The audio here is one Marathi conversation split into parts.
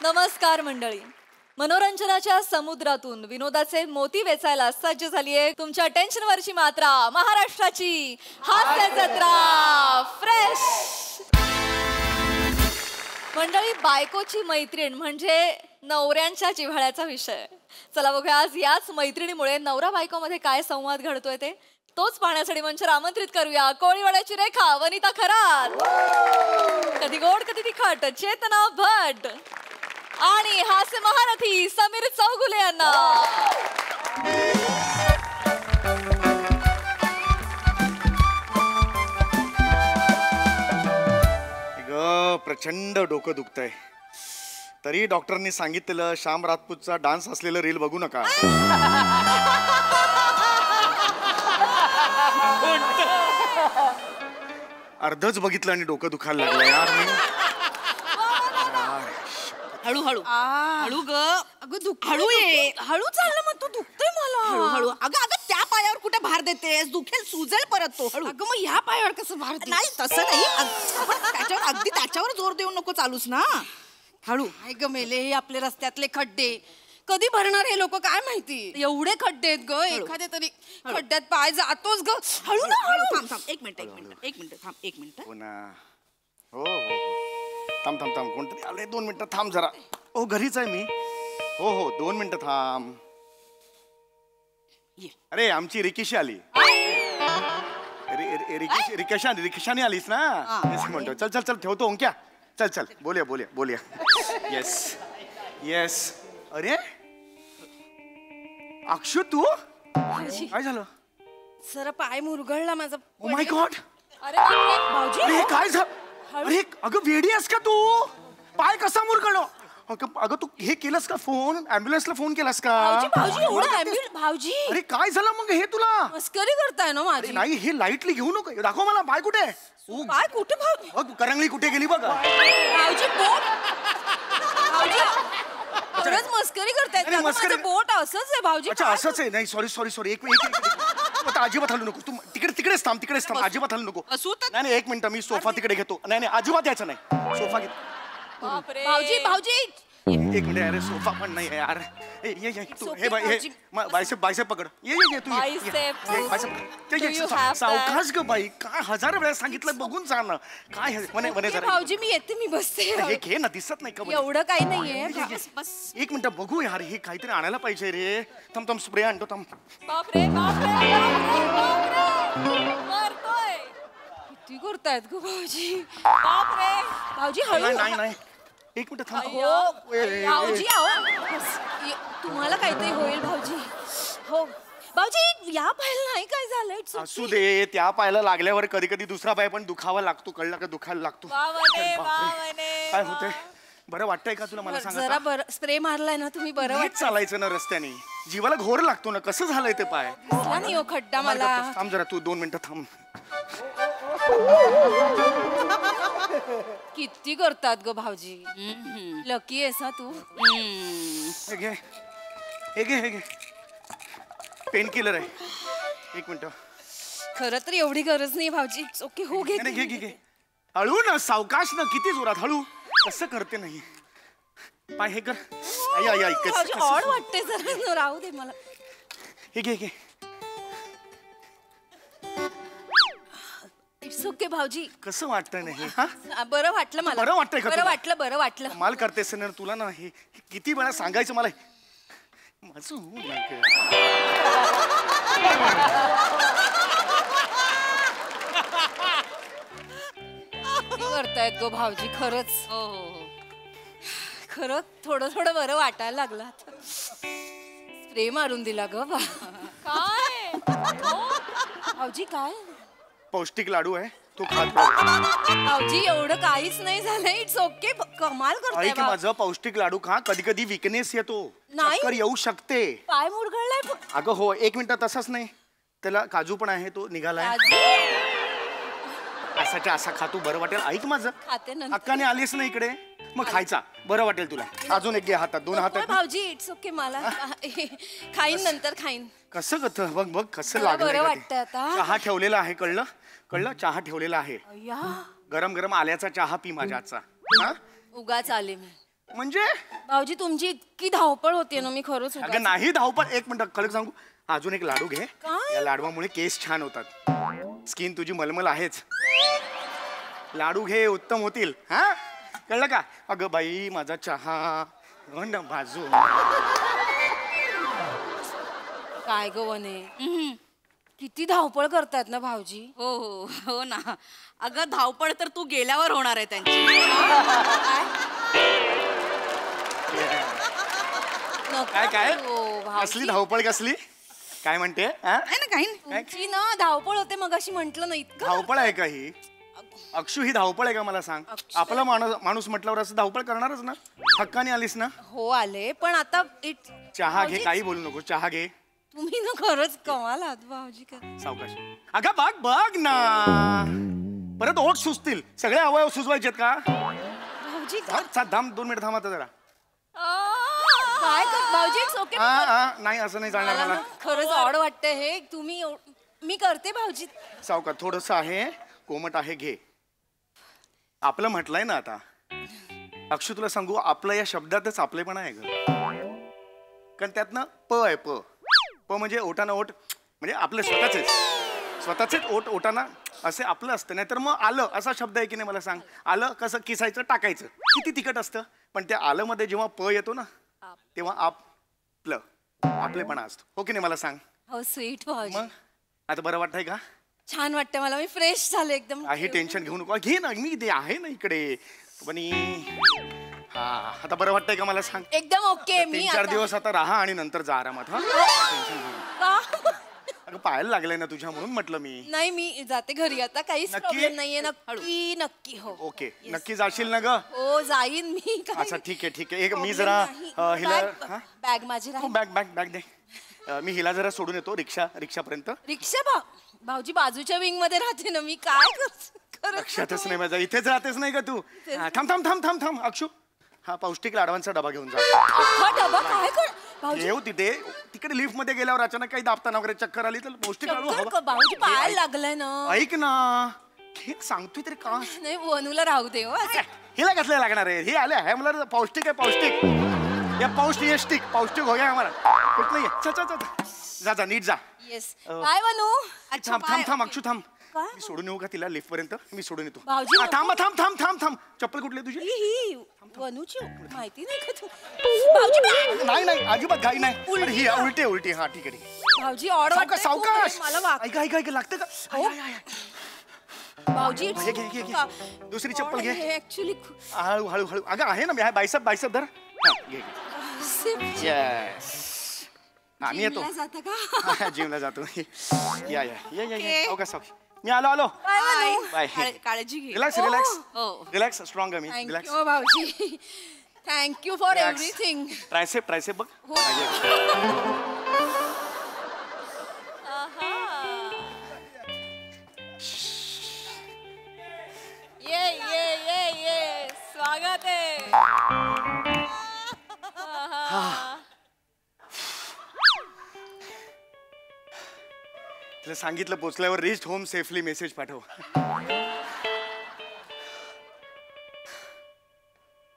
नमस्कार मंडळी. मनोरंजनाच्या समुद्रातून विनोदाचे मोती वेचायला सज्ज झालीये तुमच्या टेन्शनवरची मात्रा, महाराष्ट्राची हास्य जत्रा फ्रेश. मंडळी, बायकोची मैत्रीण म्हणजे नवऱ्यांच्या जिव्हाळ्याचा विषय. चला बघूया आज याच मैत्रिणीमुळे नवरा बायकोमध्ये काय संवाद घडतोय ते. तोच पाहण्यासाठी मंचावर आमंत्रित करूया कोळीवाड्याची रेखा वनिता खरात, कधी गोड कधी तिखट चेतना भट आणि हास्य महारथी समीर चौगुले यांना. प्रचंड डोकं दुखतंय, तरी डॉक्टरनी सांगितलेलं श्याम राजपूतचा डान्स असलेलं रील बघू नका. अर्धच बघितलं आणि डोकं दुखायला लागलं यार. मी हळू हळू हळू ग. अगं हळू ये. हळू चाललं मग तू दुखतोय मला. हळू हळू. अगं अगं त्या पायावर कुठे भार देतेस? दुखेल, सुजेल परत तो. हळू. अगं मग ह्या पायावर कसं भार देते? नाही तसं नाही, त्याच्यावर अगदी त्याच्यावर जोर देऊ नको चालूस ना. हळू. काय ग मेले, हे आपले रस्त्यातले खड्डे कधी भरणार हे लोक काय माहिती. एवढे खड्डे आहेत ग, एखाद्या तरी खड्ड्यात पाय जातोच ग. हळू ना हळू. थांब थांब एक मिनिट थांब एक मिनिट. हो थांब थांब थांब, कोणतरी आलंय. 2 मिनिटं थांब जरा. हो घरीच आहे मी. हो हो 2 मिनिटं थांब. अरे आमची रिकेशी आली. रिकेशाने आलीस ना. म्हणतो चल चल चल ठेवतो ओंक्या. चल चल बोलूया बोलूया बोलूया. Yes yes. अरे अक्षु तू काय झालं? सर पाय मुरगळला माझा. Oh my God. अरे भाऊजी, अरे काय झालं? अरे अगं वेडी आहेस का तू? पाय कसा मुरगळलो? अगं तू हे केलंस का? फोन ॲम्ब्युलन्सला फोन केलास का? भाऊजी एवढं भाऊजी. अरे काय झालं मग हे तुला? मस्करी करताय ना माझी. नाही हे लाईटली घेऊ नको. दाखव मला पाय कुठे. पाय कुठे? बघ करंगळी कुठे गेली बघ. भाऊजी बोट. भाऊजी खरंच मस्करी करतायत. मस्करी बोट असंच आहे भाऊजी. अच्छा असंच आहे. नाही सॉरी सॉरी सॉरी. एक मिनिट अजिबात हलू नको. तू तिकडेच थांब अजिबात हलू नको. नाही 1 मिनिट मी सोफा तिकडे घेतो. नाही अजिबात यायचं नाही. सोफा घे. भाऊजी 1 मिनिट. अरे सोफा पण नाही यार. ये तू हे बायसेप पकड. ये तू सावकाश ग बाई. काय 1000 वेळा सांगितलं बघून जा ना. काय म्हणे जरा. भाऊजी मी येते, मी बसते. हे घे ना, दिसत नाही का? एवढं काही नाहीये. 1 मिनिट बघू यार. हे काहीतरी आणायला पाहिजे रे. थांब स्प्रे आणतो. थांब. बापरे बापरे मारतोय. किती करतायत ग भाऊजी. बापरे भाऊजी हळू. नाही 1 मिनिट थांब. भाऊजी तुम्हाला काहीतरी होईल भाऊजी. हो भाऊजी या पायाला नाही काय झालं. असू दे. त्या पायाला लागल्यावर कधी कधी दुसरा पाय पण दुखावा लागतो. कळलं का? दुखायला लागतो. काय होतंय? बरं वाटतंय का तुला? मला सांग जरा. बरं स्प्रे मारलाय ना तुम्ही? बरं वाटत. चालायचं ना रस्त्याने. जीवाला घोर लागतो ना. कसं झालंय ते पाय? नाही हो खड्डा मला. थांब जरा तू 2 मिनिटं थांब. किती करतात ग भाऊजी. लकी आहेस हा तू. हे घे पेन किलर आहे. 1 मिनिट. खरं तर एवढी गरज नाही भाऊजी. ओके हो घे. घे हळू ना, सावकाश ना. किती जोरात? हळू. कसं करते नाही पाय. हे कर. ऑड वाटते जरा. राहू दे मला. हे घे इट्स ओके भाऊजी. कसं वाटतंय नाही? बरं वाटलं मला. बरं वाटतंय का? बरं वाटलं. कमाल करतेस ना तुला ना. हे किती वेळा सांगायचं मला. माझं करतायत गो भाऊजी. खरंच खरं थोडं बरं वाटायला लागलं. स्प्रे मारून दिला ग. काय भाऊजी काय? पौष्टिक लाडू आहे तो खात. भाऊजी एवढं काहीच नाही झालं. It's okay. कमाल करताय. ऐक माझं, पौष्टिक लाडू खा. कधी कधी विकनेस येतो. चक्कर येऊ शकते. पाय मुरगळलाय. अगं हो 1 मिनिट. तसंच नाही, त्याला काजू पण आहे. तो निघालाय. असाच्या असा खातो. बरं वाटेल. ऐक माझं. अक्काने आलीस ना इकडे मग खायचा. बरं वाटेल तुला. अजून एक घे हातात. 2 हातात. भाऊजी इट्स ओके. मला खाईन नंतर खाईन. कसं गत बघ कसं लागलं. चहा ठेवलेला आहे. कळलं चहा ठेवलेला आहे. गरम गरम आल्याचा चहा पी माझ्या हातचा. उगाच आले मी. म्हणजे भाऊजी तुमची इतकी धावपळ होते ना मी खरंच अगं नाही धावपळ. एक मिनिट खरं सांगू, अजून एक लाडू घे. या लाडवामुळे केस छान होतात. स्किन तुझी मलमल आहेच. लाडू घे, उत्तम होतील. हा कळलं का? अगं बाई माझा चहा बाजू. काय ग वने, किती धावपळ करतात ना भाऊजी. हो हो हो ना. अगं धावपळ तर तू गेल्यावर होणार आहे त्यांची. काय काय हो, भाऊजी. कसली धावपळ कसली? काय म्हणते? हा? नाही ना काही नाही. तुमची ना धावपळ होते मग अशी म्हंटल ना इतकं. धावपळ आहे का ही? अक्षू ही धावपळ आहे का मला सांग? आपला माणूस म्हटल्यावर असं धावपळ करणारच ना. हक्काने आलीस ना. हो आले पण आता चहा घे, काही बोलू नको. चहा घे. तुम्ही ना खरंच कमाल आहात भाऊजी. सावकाश. अगं बघ बघ ना, परत ओठ सुचतील. सगळे अवयव सुचवायचेत का? भाऊजी थांब 2 मिनिट थांब आता जरा. काय कर भाऊजी इट्स ओके. नाही असं नाही चालणार मला मला. ना खरंच ऑड वाटतंय हे. तुम्ही मी करते भाऊजी. सावकाश. थोडस आहे, कोमट आहे, घे. आपलं म्हटलंय ना आता. अक्षू तुला सांगू, आपलं या शब्दातच आपलेपणा आहे ग. कारण त्यातनं प आहे. प म्हणजे ओठाना ओठ, म्हणजे आपले स्वतःचेच ओठाना असे आपलं असतं. नाहीतर मग आलं असा शब्द आहे की नाही मला सांग. आलं कसं किसायचं, टाकायचं, किती तिखट असतं. पण त्या आलं मध्ये जेव्हा प येतो ना, तेव्हा आपलेपणा असतो. हो की नाही मला सांग. हो स्वीट भाऊजी. मग आता बरं वाटतंय का? छान वाटतं मला. मी फ्रेश झाले एकदम. काही टेन्शन घेऊ नको. घे ना, मी ते आहे ना इकडे. पण हा आता बरं वाटतंय का मला सांग. एकदम ओके. मी 3-4 दिवस आता राहा आणि नंतर जा आरामात. हा टेन्शन घेऊ नको. अगं पाहायला लागलंय ना तुझ्या, म्हणून म्हटलं मी. नाही मी जाते घरी आता. काहीच नक्की? प्रॉब्लेम नाहीये. नक्की नक्की. हो ओके नक्की जाशील ना ग? हो जाईन मी. अच्छा ठीक आहे. एक मी जरा हिला बॅग माझी राहील. बॅग दे. मी हिला जरा सोडून येतो रिक्षापर्यंत. रिक्षा भाऊजी बाजूच्या विंग मध्ये राहते ना मी. काय करत लक्षातच नाही माझ्या. इथेच राहतेस नाही का तू? थांब अक्षू. हा पौष्टिक लाडवांचा डबा घेऊन जा. डबा काय कर भाऊजी. येऊ तिकडे लिफ्ट मध्ये गेल्यावर अचानक काही दाबताना वगैरे चक्कर आली तर पौष्टिक लाडू हवा. भाऊजी पाहायला लागलाय ना. ऐक ना, हे सांगतोय तरी का नाही वनूला राहू दे. हो हिला कसले लागणार आहे? हे आले आहे मला पौष्टिक आहे. पौष्टिक पौष्टिक हो गया हमारा. कुठलं ये? जा नीट जा. येस. काय वनू. थांब अक्षू थांब. काय? मी सोडून येऊ का तिला लिफ्ट पर्यंत? मी सोडून येतो. भाऊजी, थांब. चप्पल कुठली तुझी? ही वनूची माहिती नाही का तू? भाऊजी नाही अजिबात घाई नाही. ही उलटी. हा ठीक आहे. भाऊजी ऑर्डर वाटतंय. सावकाश. मला वाग. ऐक लागतं का? भाऊजी घे. दुसरी चप्पल घे. ऍक्च्युली हळू. अगं आहे ना, मी बायसेप धर. हा घे. येस. हा मी येतो. जाता का? जिमला जातो. या सावकाश. मी आलो. बाय. काळजी घे. रिलॅक्स स्ट्रॉंग आहे मी. रिलॅक्स. थँक्यू भाऊजी. Thank you for everything. ट्रायसेप बघ. ये स्वागत आहे. तिला सांगितलं पोचल्यावर रीच होम सेफली मेसेज पाठव.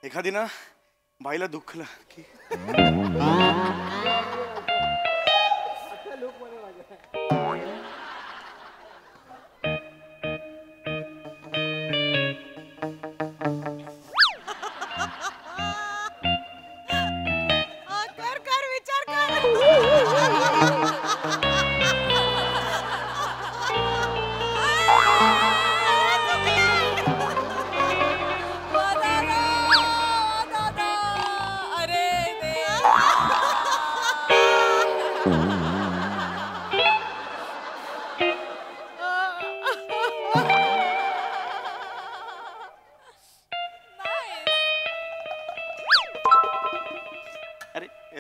एखादी ना बाईला दुखलं की विचार कर.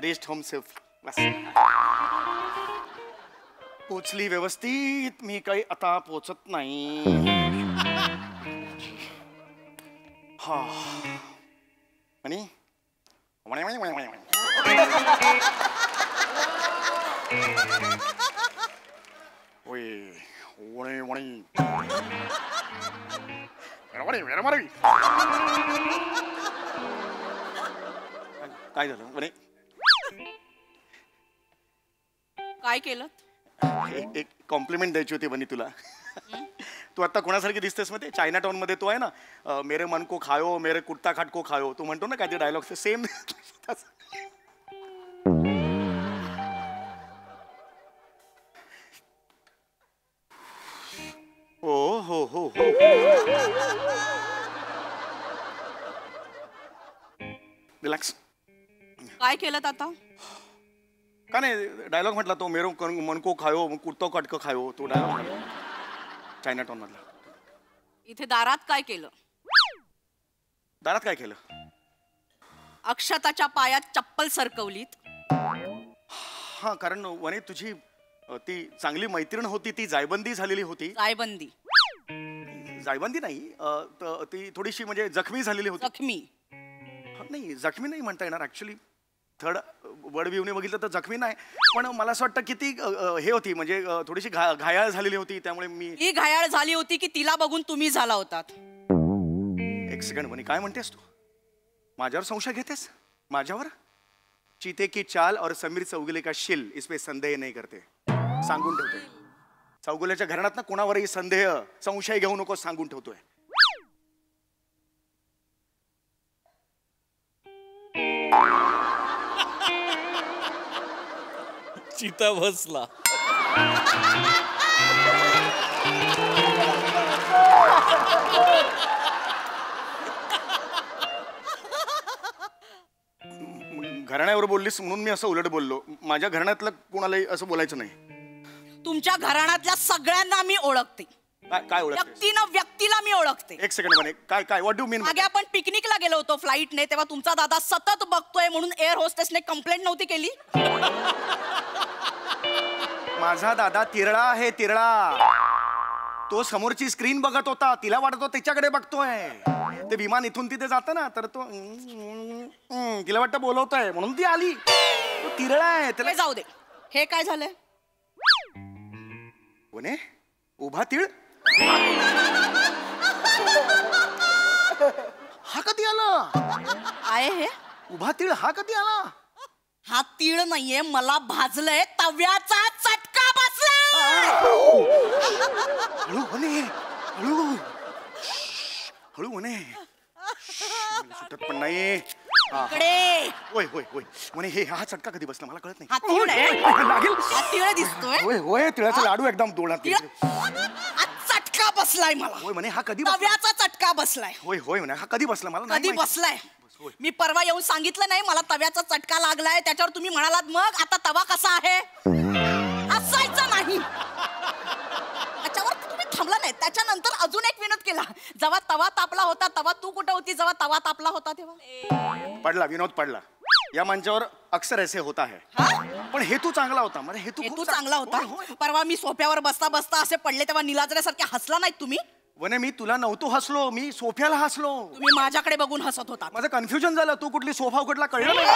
Rest home safe. बस पोचली व्यवस्थित. मी काही आता पोचत नाही. हा आणि काय झालं म्हणे काय केलं एक कॉम्प्लिमेंट द्यायची होती म्हणे तुला. तू आता कोणासारखी दिसतेस मध्ये चायना टाउन मध्ये तो आहे ना मेरे मन को खायो मेरे कुत्ता खाट को खायो तू म्हणतो ना काय ते डायलॉग सेम. ओ हो रिलॅक्स. काय केलं आता का नाही डायलॉग म्हटला तो मेरो मन को खायो कुत्ता खाट को खायो तो डायलॉग चायना टाउन मधला. इथे दारात काय केलं दारात काय केलं. अक्षताच्या पायात चप्पल सरकवलीत. हा कारण वने तुझी ती चांगली मैत्रीण होती ती जायबंदी झालेली होती. जायबंदी जायबंदी नाही ती थोडीशी म्हणजे जखमी झालेली होती. जखमी नाही जखमी नाही म्हणता येणार ऍक्च्युली थर्ड वर्ड व्ह्यूने बघितलं तर जखमी नाही पण मला असं वाटतं की ती हे होती म्हणजे थोडीशी घायाळ झालेली होती त्यामुळे मी. ही घायाळ झाली होती की तिला बघून तुम्ही झाला होतात. एक सेकंड म्हणे काय म्हणतेस तू माझ्यावर संशय घेतेस माझ्यावर. चीते की चाल और समीर चौगुले का शिल इसपे संदेह नहीं करते सांगून ठेवतोय. चौगुल्याच्या घराण्यात ना कोणावरही संदेह संशय घेऊ नको सांगून ठेवतोय. चिता बसला. घराण्यावर बोललीस म्हणून मी असं उलट बोललो. माझ्या घराण्यातलं कोणालाही असं बोलायचं नाही. तुमच्या घराण्यातल्या सगळ्यांना मी ओळखते. काय ओळख व्यक्तीला मी ओळखते. एक सेकंड म्हणे काय काय व्हॉट डू मीन. मागे आपण पिकनिकला गेलो होतो फ्लाईटने तेव्हा तुमचा दादा सतत बघतोय म्हणून एअर होस्टेसने कंप्लेंट नव्हती केली. माझा दादा तिरळा आहे तिरळा. तो समोरची स्क्रीन बघत होता तिला वाटतो त्याच्याकडे बघतोय. ते विमान इथून तिथे जातं ना तर तो तिला वाटतं बोलवतोय म्हणून ती आली. तो तिरळा आहे त्याला. जाऊ दे हे काय झालंय वने उभा तीळ हा कधी आला. आहे हे उभा तीळ हा कधी आला. हा तीळ नाहीये मला भाजलंय तव्याचा चटका बसलाय. हळू वने हळू हळू वने सुटत पण नाही. इकडे होय होय होय म्हणे हे हा चटका कधी बसला मला कळत हा नाही. तीळ आहे. लागेल हा तीळ दिसतोय. होय होय तिळाचा लाडू एकदम दोनात. हा चटका बसलाय मला. होय म्हणे हा कधी बसला? तव्याचा चटका बसलाय. होय होय म्हणे हा कधी बसला मला नाही कधी माहिती. बसलाय मी परवा येऊन सांगितलं नाही मला तव्याचा चटका लागलाय त्याच्यावर तुम्ही म्हणालात मग आता तवा कसा आहे. हसायचं नाही त्याच्यावर तुम्ही थांबला नाही. त्याच्यानंतर अजून एक विनोद केला. जेव्हा तवा तापला होता तेव्हा तू कुठे होती जेव्हा तवा तापला होता तेव्हा. पडला विनोद पडला. या मंचावर अक्सर ऐसे होता है. पण हेतू चांगला होता म्हणजे हेतू तू खूप चांगला होता. होय, होय. परवा मी सोफ्यावर बसता बसता असे पडले तेव्हा निलाजऱ्यासारखे हसला नाहीत तुम्ही. वने मी तुला नव्हतो हसलो मी सोफ्याला हसलो. तुम्ही माझ्याकडे बघून हसत होता. माझं कन्फ्युजन झालं तू कुठली सोफा उघडला कळलं नाही.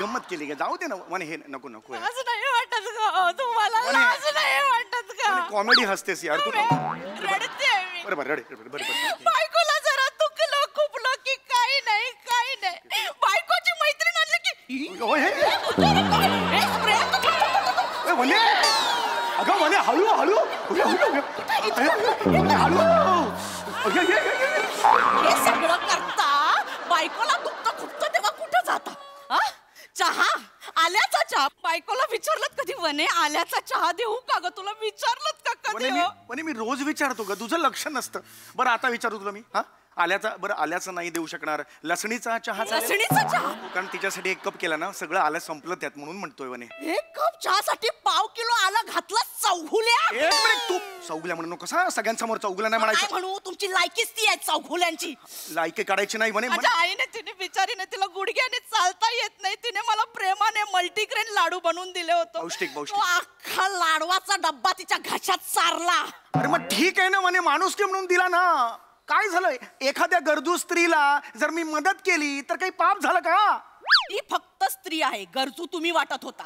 गंमत केली का जाऊ दे ना म्हणे हे नको नको असं नाही वाटत का तुम्हाला असं नाही वाटत का कॉमेडी हसतेस यार तू. रडते मी. बरोबर रडे बरोबर. बायकोला जरा दुखलं खुपलं की काही नाही बायकोची मैत्रीण आणली की वने अगं वने हळू हळू हे सगळं करता बायकोला दुखतं खुपतं तेव्हा कुठं जाता. चहा आल्याचा चहा बायकोला विचारलं कधी वने आल्याचा चहा देऊ का ग तुला विचारलं का कधी. वने मी रोज विचारतो ग तुझं लक्ष नसतं. बरं आता विचारू तुला मी हा आल्याचा बरं आल्याचं नाही देऊ शकणार लसणीचा चहा लसणीचा चहा कारण तिच्यासाठी 1 कप केला ना सगळं आलं संपलं त्यात म्हणून म्हणतोय वने. 1 कप चहासाठी पाव किलो आलं घातलं चौघुल्या. एक मिनिट तू चौगुल्या म्हणू नको कसा सगळ्यांसमोर चौगुल्या नाही काय म्हणायचं. म्हणू तुमची लायकीच ती आहे चौघुल्यांची. लायकी काढायची नाही म्हणे. माझ्या आईने तिने बिचारीने तिला गुडघ्याने चालता येत नाही तिने मला प्रेमाने मल्टीग्रेन लाडू बनवून दिले होते. पौष्टिक तो पौष्टिक. अख्खा लाडवाचा डब्बा तिच्या घशात चारला. अरे मग ठीक आहे ना म्हणे माणूस की म्हणून दिला ना. काय झालं एखाद्या गरजू स्त्रीला जर मी मदत केली तर काही पाप झालं का. ती फक्त स्त्री आहे गरजू तुम्ही वाटत होता.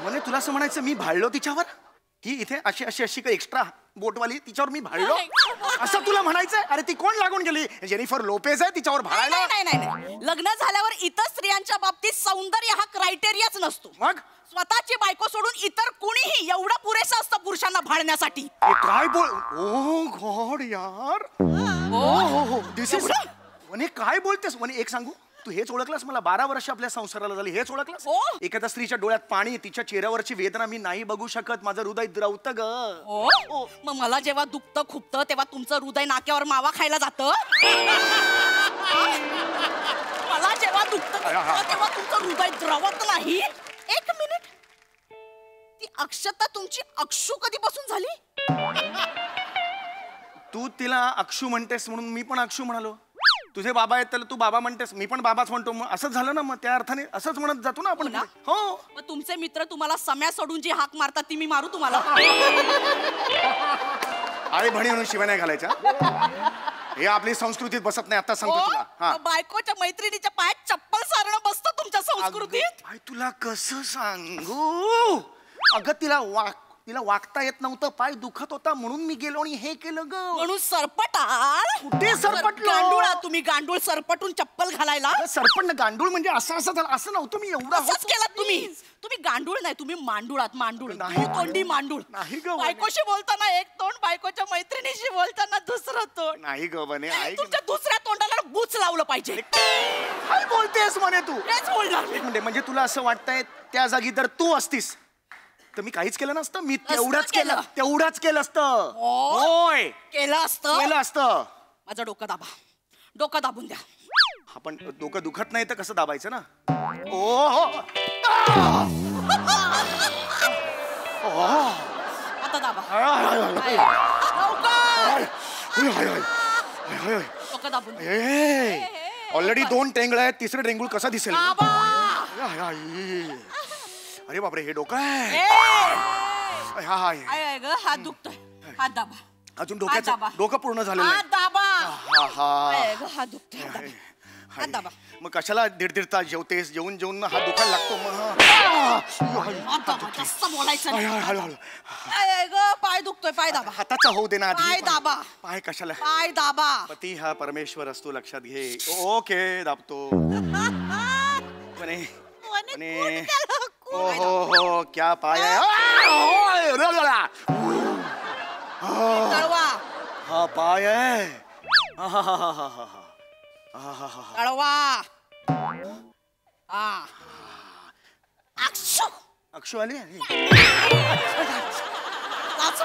म्हणे तुला असं म्हणायचं मी भाळलो तिच्यावर की इथे अशी अशी अशी एक्स्ट्रा बोटवाली तिच्यावर मी भाळलो असं तुला म्हणायचंय? अरे ती कोण लागून गेली? जेनिफर लोपेज आहे तिच्यावर भाळायला? नाही लग्न झाल्यावर इतर स्त्रियांच्या बाबतीत सौंदर्य हा क्रायटेरियाच नसतो. मग स्वतःची बायको सोडून इतर कुणीही एवढं पुरेसं असतं पुरुषांना भाळण्यासाठी. हे काय बोल? ओ गॉड यार. हो दिस इज वने काय बोलतेस? वने एक सांगू, तू हेच ओळखलास मला? 12 वर्ष आपल्या संसाराला झाली, हेच ओळखलास? हो. एखाद्या स्त्रीच्या डोळ्यात पाणी, तिच्या चेहऱ्यावरची वेदना मी नाही बघू शकत. माझं हृदय द्रवतं ग. हो मग मला जेव्हा दुखतं खुपतं तेव्हा तुमचं हृदय नाक्यावर मावा खायला जातं. मला जेव्हा दुखतं खुपतं तेव्हा तुमचं हृदय द्रवत नाही. एक मिनिट, ती अक्षता तुमची अक्षू कधीपासून झाली? तू तिला अक्षू म्हणतेस म्हणून मी पण अक्षू म्हणालो. तुझे बाबा आहेत त्याला तू बाबा म्हणतेस, मी पण बाबाच म्हणतो. मग असंच झालं ना, मग त्या अर्थाने असंच म्हणत जातो ना आपण. हो ना? हो. मग तुमचे मित्र तुम्हाला सम्या सोडून जी हाक मारतात ती मी मारू तुम्हाला? आई बहिणी म्हणून शिव्या नाही घालायच्या. हे आपली संस्कृतीत बसत नाही, आता सांगतो तुला. हा, बायकोच्या मैत्रिणीच्या पायात चप्पल सारणं बसतं तुमच्या संस्कृतीत. आई तुला कसं सांगू? अगं तिला वागता येत नव्हतं, पाय दुखत होता म्हणून मी गेलो आणि हे केलं ग. म्हणून सरपटाल? कुठे सरपटलो? गांडूळा तुम्ही, गांडूळ सरपटून चप्पल घालायला. सरपण गांडूळ म्हणजे असं झालं? असं नव्हतं मी एवढा. असंच केलं तुम्ही गांडूळ नाही, तुम्ही मांडूळात. मांडूळ नाही. तोंडी मांडूळ. नाही ग. बायकोशी बोलताना एक तोंड, बायकोच्या मैत्रिणीशी बोलताना दुसरं तोंड. नाही ग बने, ऐक. तुमच्या दुसऱ्या तोंडाला बूच लावलं पाहिजे. काय बोलतेस म्हणे तू? तेच बोलणार मी. म्हणजे तुला असं वाटतंय त्या जागी जर तू असतीस तर मी काहीच केलं नसतं? मी तेवढंच केलं असतं. होय, केलं केलं असतं. माझं डोकं दाबा, डोकं दाबून द्या. आपण डोकं दुखत नाही तर कसं दाबायचं ना? ओ आता दाबा. डोकं दाबून द्या. ऑलरेडी 2 टेंगळ आहेत, तिसरं टेंगूळ कसा दिसेल? दाबा. अरे बापरे, हे डोकं आहे. आहे ग, हात दुखतोय. हात दाबा. अजून हात दाबा. डोकं पूर्ण झालं हात दाबा. हा. आहे ग, हात दुखतोय. हात दाबा. हात दाबा. मग कशाला 1.5 तास जेवतेस? जेवून हात दुखायला लागतो मग. हात दाबा. जास्त बोलायचं नाही. हळू. आहे ग, पाय दुखतोय. पाय दाबा. हाताचा होऊ दे ना आधी. पाय दाबा. पाय कशाला? पाय दाबा. पती हा परमेश्वर असतो, लक्षात घे. ओके, दाबतो. हो क्या पाय आहे. तळवा. हा पाय आहे. तळवा. हा. अक्षू आली. असं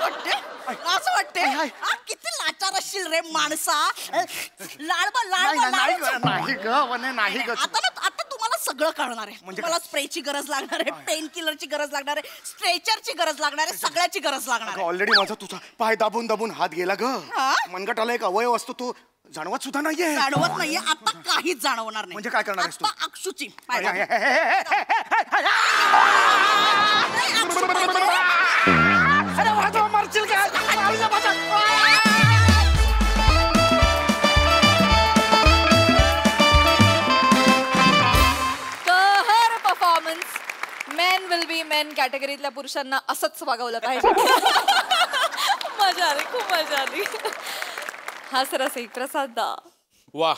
वाटते किती लाचार असशील रे माणसा. नाही ग वने, नाही ग. आता तुम्हाला सगळं कळणार आहे. म्हणजे तुम्हाला स्प्रेची गरज लागणार आहे, पेन किलरची गरज लागणार आहे, स्ट्रेचरची गरज लागणार आहे, सगळ्याची गरज लागणार आहे. ऑलरेडी माझा तुझा पाय दाबून हात गेला ग. मनगटाला एक अवयव असतो तो जाणवत सुद्धा नाहीये. जाणवत नाहीये. आता काहीच जाणवणार नाही. म्हणजे काय करणार आहेस तू? आता अक्षूची मरशील काय? कहर performance. Men will be men कॅटेगरीतल्या पुरुषांना असंच वागवलं पाहिजे. मजा आली, खूप मजा आली. हाच रसिक प्रसाद दा. वा,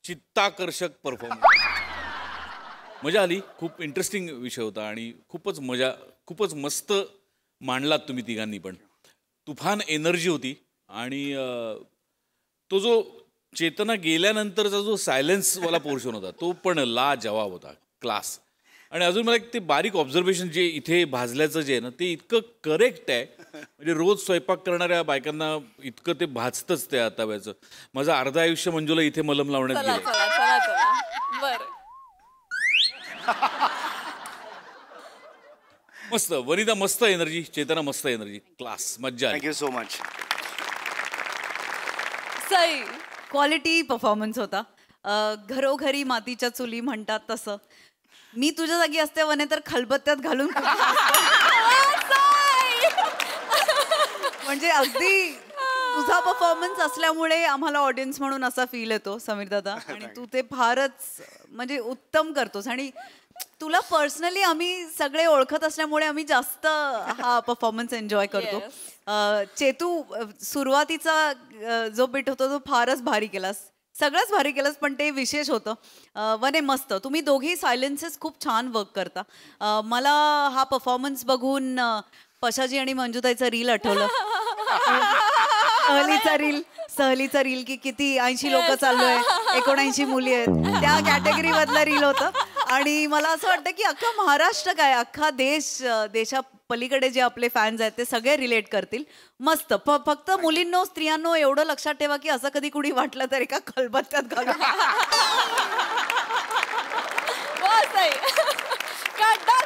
चित्ताकर्षक परफॉर्मन्स. मजा आली. खूप इंटरेस्टिंग विषय होता आणि खूपच मस्त मांडलात तुम्ही तिघांनी पण. तुफान एनर्जी होती आणि तो जो चेतना गेल्यानंतरचा जो सायलेन्सवाला पोर्शन होता तो पण लाजवाब होता. क्लास. आणि अजून मला एक ते बारीक ऑब्झर्वेशन जे इथे भाजल्याचं जे आहे ना ते इतकं करेक्ट आहे. म्हणजे रोज स्वयंपाक करणाऱ्या बायकांना इतकं ते भाजतंच त्या तव्याचं. माझं अर्ध आयुष्य मंजूला इथे मलम लावण्यात चला गेलं. चला चला चला. बर. मस्त. वनिता मस्त एनर्जी, चेतना मस्त एनर्जी, क्लास, मज्जा आली. Thank you so much. Sai. Quality performance होता. घरोघरी मातीच्या चुली म्हणतात तसं. मी तुझ्या जागी असते वने तर खलबत्त्यात घालून म्हणजे अगदी तुझा परफॉर्मन्स असल्यामुळे आम्हाला ऑडियन्स म्हणून असा फील येतो समीर दादा. आणि तू ते फारच म्हणजे उत्तम करतोस. आणि तुला पर्सनली आम्ही सगळे ओळखत असल्यामुळे आम्ही जास्त हा परफॉर्मन्स एन्जॉय करतो. चेतू सुरुवातीचा जो बिट होता तो फारच भारी केलास, सगळंच भारी केलंस, पण ते विशेष होतं. वने मस्त, तुम्ही दोघेही सायलेन्सेस खूप छान वर्क करता. मला हा परफॉर्मन्स बघून पशाजी आणि मंजुताईचं रील आठवलं. सहलीचा रील की किती 80 लोक चाललोय, 79 मुली आहेत, त्या कॅटेगरी मधलं रील होतं. आणि मला असं वाटतं की अख्खा महाराष्ट्र काय अख्खा देशा पलीकडे जे आपले फॅन्स आहेत ते सगळे रिलेट करतील. मस्त. फक्त मुलींनो स्त्रियांनो एवढं लक्षात ठेवा की असं कधी कुणी वाटलं तर एका खलबत्त्यात घालून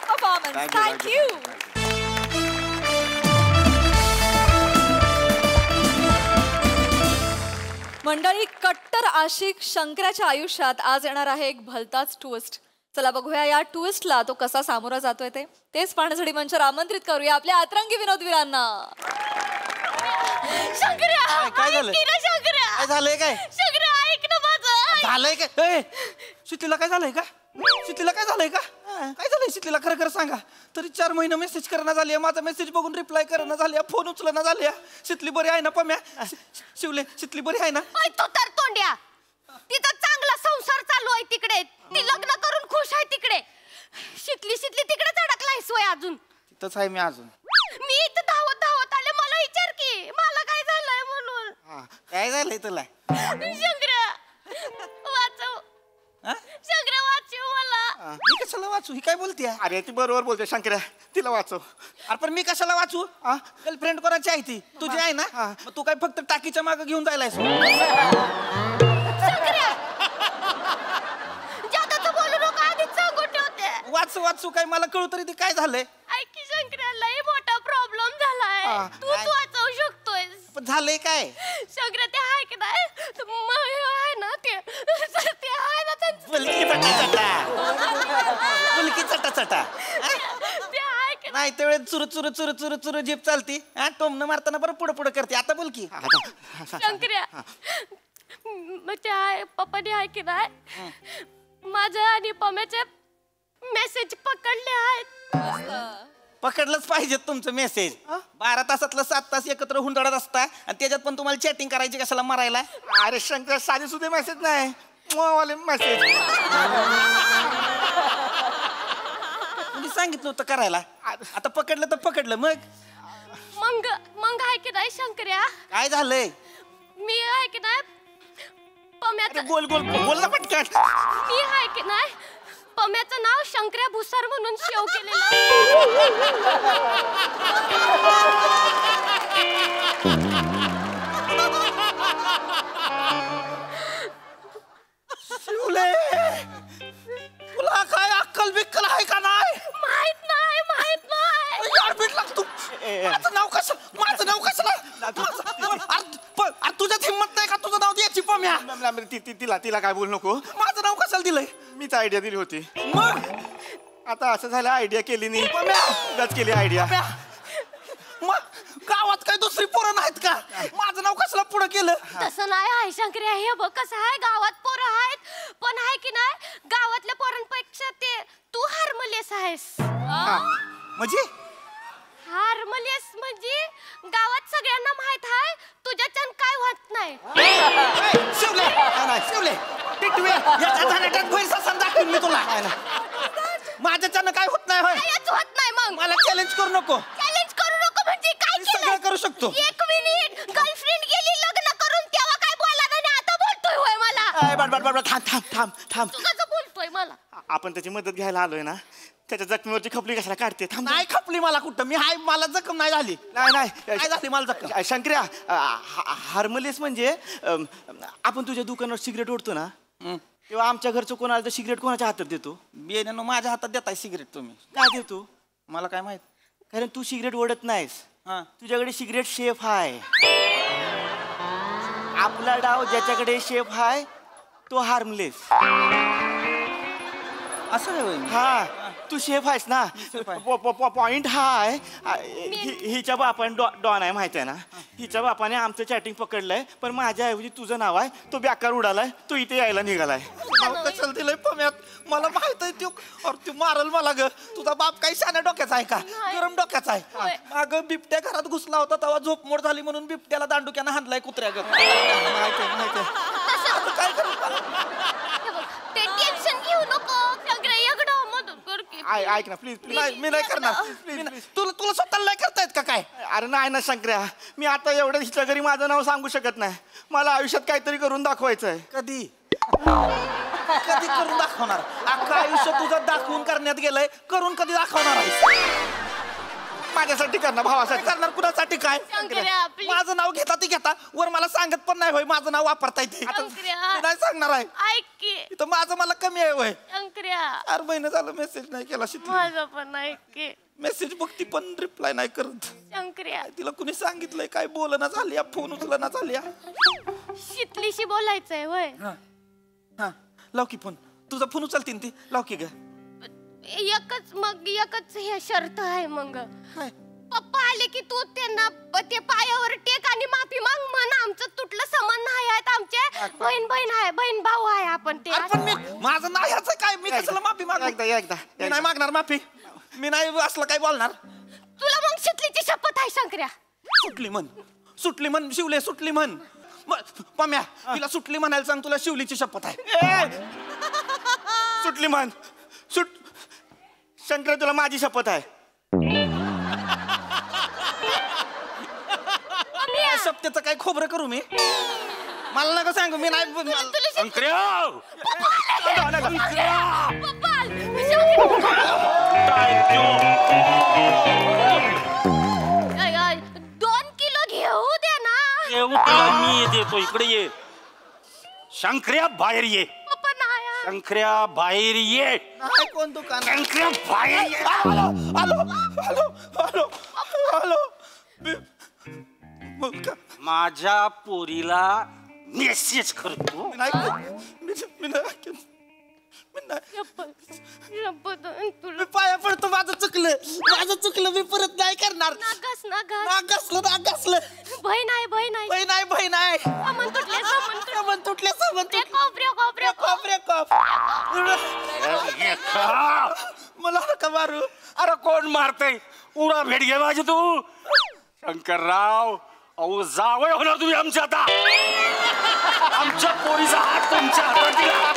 परफॉर्मन्स. थँक्यू. मंडळी, कट्टर आशिक शंकराच्या आयुष्यात आज येणार आहे एक भलताच ट्विस्ट. चला बघूया या ट्विस्टला तो कसा सामोरा जातोय तेच पाहण्यासाठी मंचावर आमंत्रित करूया आपल्या अतरंगी विनोदवीरांना. शंकर्या, काय झालं? काय झालंय? काय शंकर्या, ऐक ना माझं. झालंय? काय शीतलीला काय झालंय का? शीतलीला काय झालंय का? काय झालंय शीतलीला? खरं खरं सांगा. तरी 4 महिने मेसेज करणं झाली, माझा मेसेज बघून रिप्लाय करणं झाली, फोन उचलणं झाली. शीतली बरी आहे ना? पम्या शिवले, शीतली बरी आहे ना? तो तर तोंड्या, तिचा चांगला संसार चालू आहे तिकडे, ती लग्न करून खुश आहे तिकडे. शितली तिकडेच अडकलायस वय अजून? तिथंच आहे मी अजून. मी इथं धावत आले, मला विचार की मला काय झालंय म्हणून. काय झालंय तुला? शंकर्या वाचव, शंकर्या वाचव मला. मी कशाला वाचू? ही काय बोलते? अरे ती बरोबर बोलते शंकर्या, तिला वाचव. अरे पण मी कशाला वाचू? गर्लफ्रेंड कोणाची आहे ती? तुझी आहे ना? मग तू काय फक्त टाकीच्या मागे घेऊन जायला? जादाचं बोलू नका, आधीच सांगून ठेवते. वाचू काय मला कळू तरी ते काय झालंय? ऐक की शंकर्या, लय मोठा प्रॉब्लेम झालाय. तूच वाचवू शकतोय. पण झालंय काय? शंकर्या, ते आहे की नाही आहे ना, ते आहे ना त्यांचं. मुलकी चटा ते आहे की नाही त्यावेळेस चुरू जीप चालती. टोमनं मारताना बरं पुढे करते. आता बोल की. शंकर्या, मग ते आहे पप्पाने आहे की नाही माझ्या आणि पम्याचे मेसेज पकडले आहेत. पकडलंच पाहिजे तुमचं मेसेज. 12 तासातलं 7 तास एकत्र हुंदडत असता आणि त्याच्यात पण तुम्हाला चॅटिंग करायची कशाला मारायला? अरे शंकर, साधे सुधे मेसेज नाही, वाले मेसेज. तुम्ही सांगितलं होतं करायला. आता पकडलं तर पकडलं. मग आहे की नाही शंकर्या, काय झालंय? मी आहे की नाही पम्याचं, बोल ना पटकन. मी आहे की नाही पम्याचं नाव शंकर्या भुसार म्हणून सेव्ह केलेलं. शिवले, तुला काय अक्कल बिक्कल आहे का नाही? माहित नाही. यार भेट लागतो. माझं नाव कशाला? तुझ्यात हिंमत नाही का तुझं नाव द्यायची? पम्या, तिला काय बोल नको. माझं नाव कशाला दिलंय? मीच आयडिया दिली होती. मग आता असं झालं, आयडिया केली नाही, उगाच केली आयडिया. मग गावात काही दुसरी पोरं नाहीत का? माझं नाव कशाला पुढे केलं? तसं नाही आहे शंकर्या. हे बघ कसं आहे, गावात पोरं आहेत, पण आहे की नाही गावातल्या पोरांपेक्षा ते तू हार्मलियस आहेस. म्हणजे हार्मलियस म्हणजे गावात सगळ्यांना माहित आहे तुझ्याच्यान काय होत नाही. शिवले टिटवे, याच्या झाल्यात भैरसा दाखवीन मी तुला. माझ्याच्यानं काय होत नाही. काहीच होत नाही. मग मला चॅलेंज करू नको. चॅलेंज करू नको म्हणजे काय मी सगळं करू शकतो. 1 मिनिट, गर्लफ्रेंड गेली लग्न करून तेव्हा काय बोलला नाही, आता बोलतोय होय मला. थांब. तू कसं बोलतोय मला? आपण त्याची मदत घ्यायला आलोय ना, त्याच्या जखमीवरची खपली कशाला काढते? थांब. नाही खपली मला कुठं. मी हाय, मला जखम नाही झाली. नाही काय झाली मला जखम? शंकर्या, हार्मलेस म्हणजे आपण तुझ्या दुकानावर सिगरेट ओढतो ना, तेव्हा आमच्या घरचं कोणाला सिगरेट कोणाच्या हातात देतो? बियाण्यानं माझ्या हातात देताय सिगरेट तुम्ही? काय देतो? मला काय माहित. कारण तू सिगरेट ओढत नाहीस. तुझ्याकडे सिगरेट शेफ आहे. आपला डाव ज्याच्याकडे शेफ आहे तो हार्मलेस. असं आहे होय? हा, तू शेफ आहेस ना पॉइंट हा आहे हिच्या बापाने डॉन आहे माहिती आहे ना हिच्या बापाने आमचं चॅटिंग पकडलंय पण माझ्या ऐवजी तुझं नाव आहे तो बेकार उडालाय तू इथे यायला निघालाय कशाला दिलंय पम्यात मला माहित आहे तू मारल मला ग तुझा बाप काही शाण्या डोक्याचा आहे का गरम डोक्याचा आहे अगं बिबट्या घरात घुसला होता तेव्हा झोपमोड झाली म्हणून बिबट्याला दांडुक्यानं हाणलाय कुत्र्या ग माहिती काय करू ते टेन्शन घेऊ नको सगळे एकडं मदत कर की ऐक ना प्लीज मी नाही करणार तुला स्वतःला नाही करतायत का काय अरे नाही ना शंकर्या मी आता एवढं हिच्या घरी माझं नाव सांगू शकत नाही मला आयुष्यात काहीतरी करून दाखवायचं आहे कधी करून दाखवणार अख्खं आयुष्य तुझं दाखवून करण्यात गेलंय करून कधी दाखवणार आहेस माझ्यासाठी करणार भावासाठी करणार कुणासाठी काय माझं नाव घेता वर मला सांगत पण नाही होय माझं नाव वापरता येते नाही सांगणार आहे ऐक की इथं माझं मला कमी आहे होय शंकर्या 4 महिने झालं मेसेज नाही केला माझं पण ऐक की मेसेज बघती पण रिप्लाय नाही करत शंकर्या तिला कुणी सांगितलंय काय बोलना झाली फोन उचलना झाली शितलीशी बोलायचंय होय हा लाव की फोन तुझा फोन उचलतीन ती लाव की ग एकच हे शर्त आहे मग पप्पा आले की तू त्यांना ते पायावर टेक आणि माफी माग म्हण आमचं तुटलं समान नाही आहेत आमचे बहीण आहे बहीण भाऊ आहे आपण ते पण मी माझं नाही ह्याचं काय मी कशाला माफी मागू एकदा मी नाही मागणार माफी मी नाही असलं काय बोलणार तुला मग शितलीची शपथ आहे शंकर्या सुटली म्हण शिवले सुटली म्हण पम्या तिला सुटली म्हणायला सांग तुला शिवलीची शपथ आहे सुटली म्हण शंकर तुला माझी शपथ आहे शपथेचं काय खोबरं करू मी मला नका सांगू मी नाही मी देतो इकडे ये शंकर्या बाहेर ये शंकर्या बाहेर ये कोण दुकान शंकर्या बाहेर ये हॅलो माझ्या पोरीला मेसेज करतो पाया पडतो माझं चुकलं मी परत नाही करणार बहीण आहे मला का मारू अरे कोण मारतय उडा भेट घे माझी तू शंकरराव अहो जावय होणार तुम्ही आमच्या आता आमच्या पोरीचा हात तुमच्या हातात दिला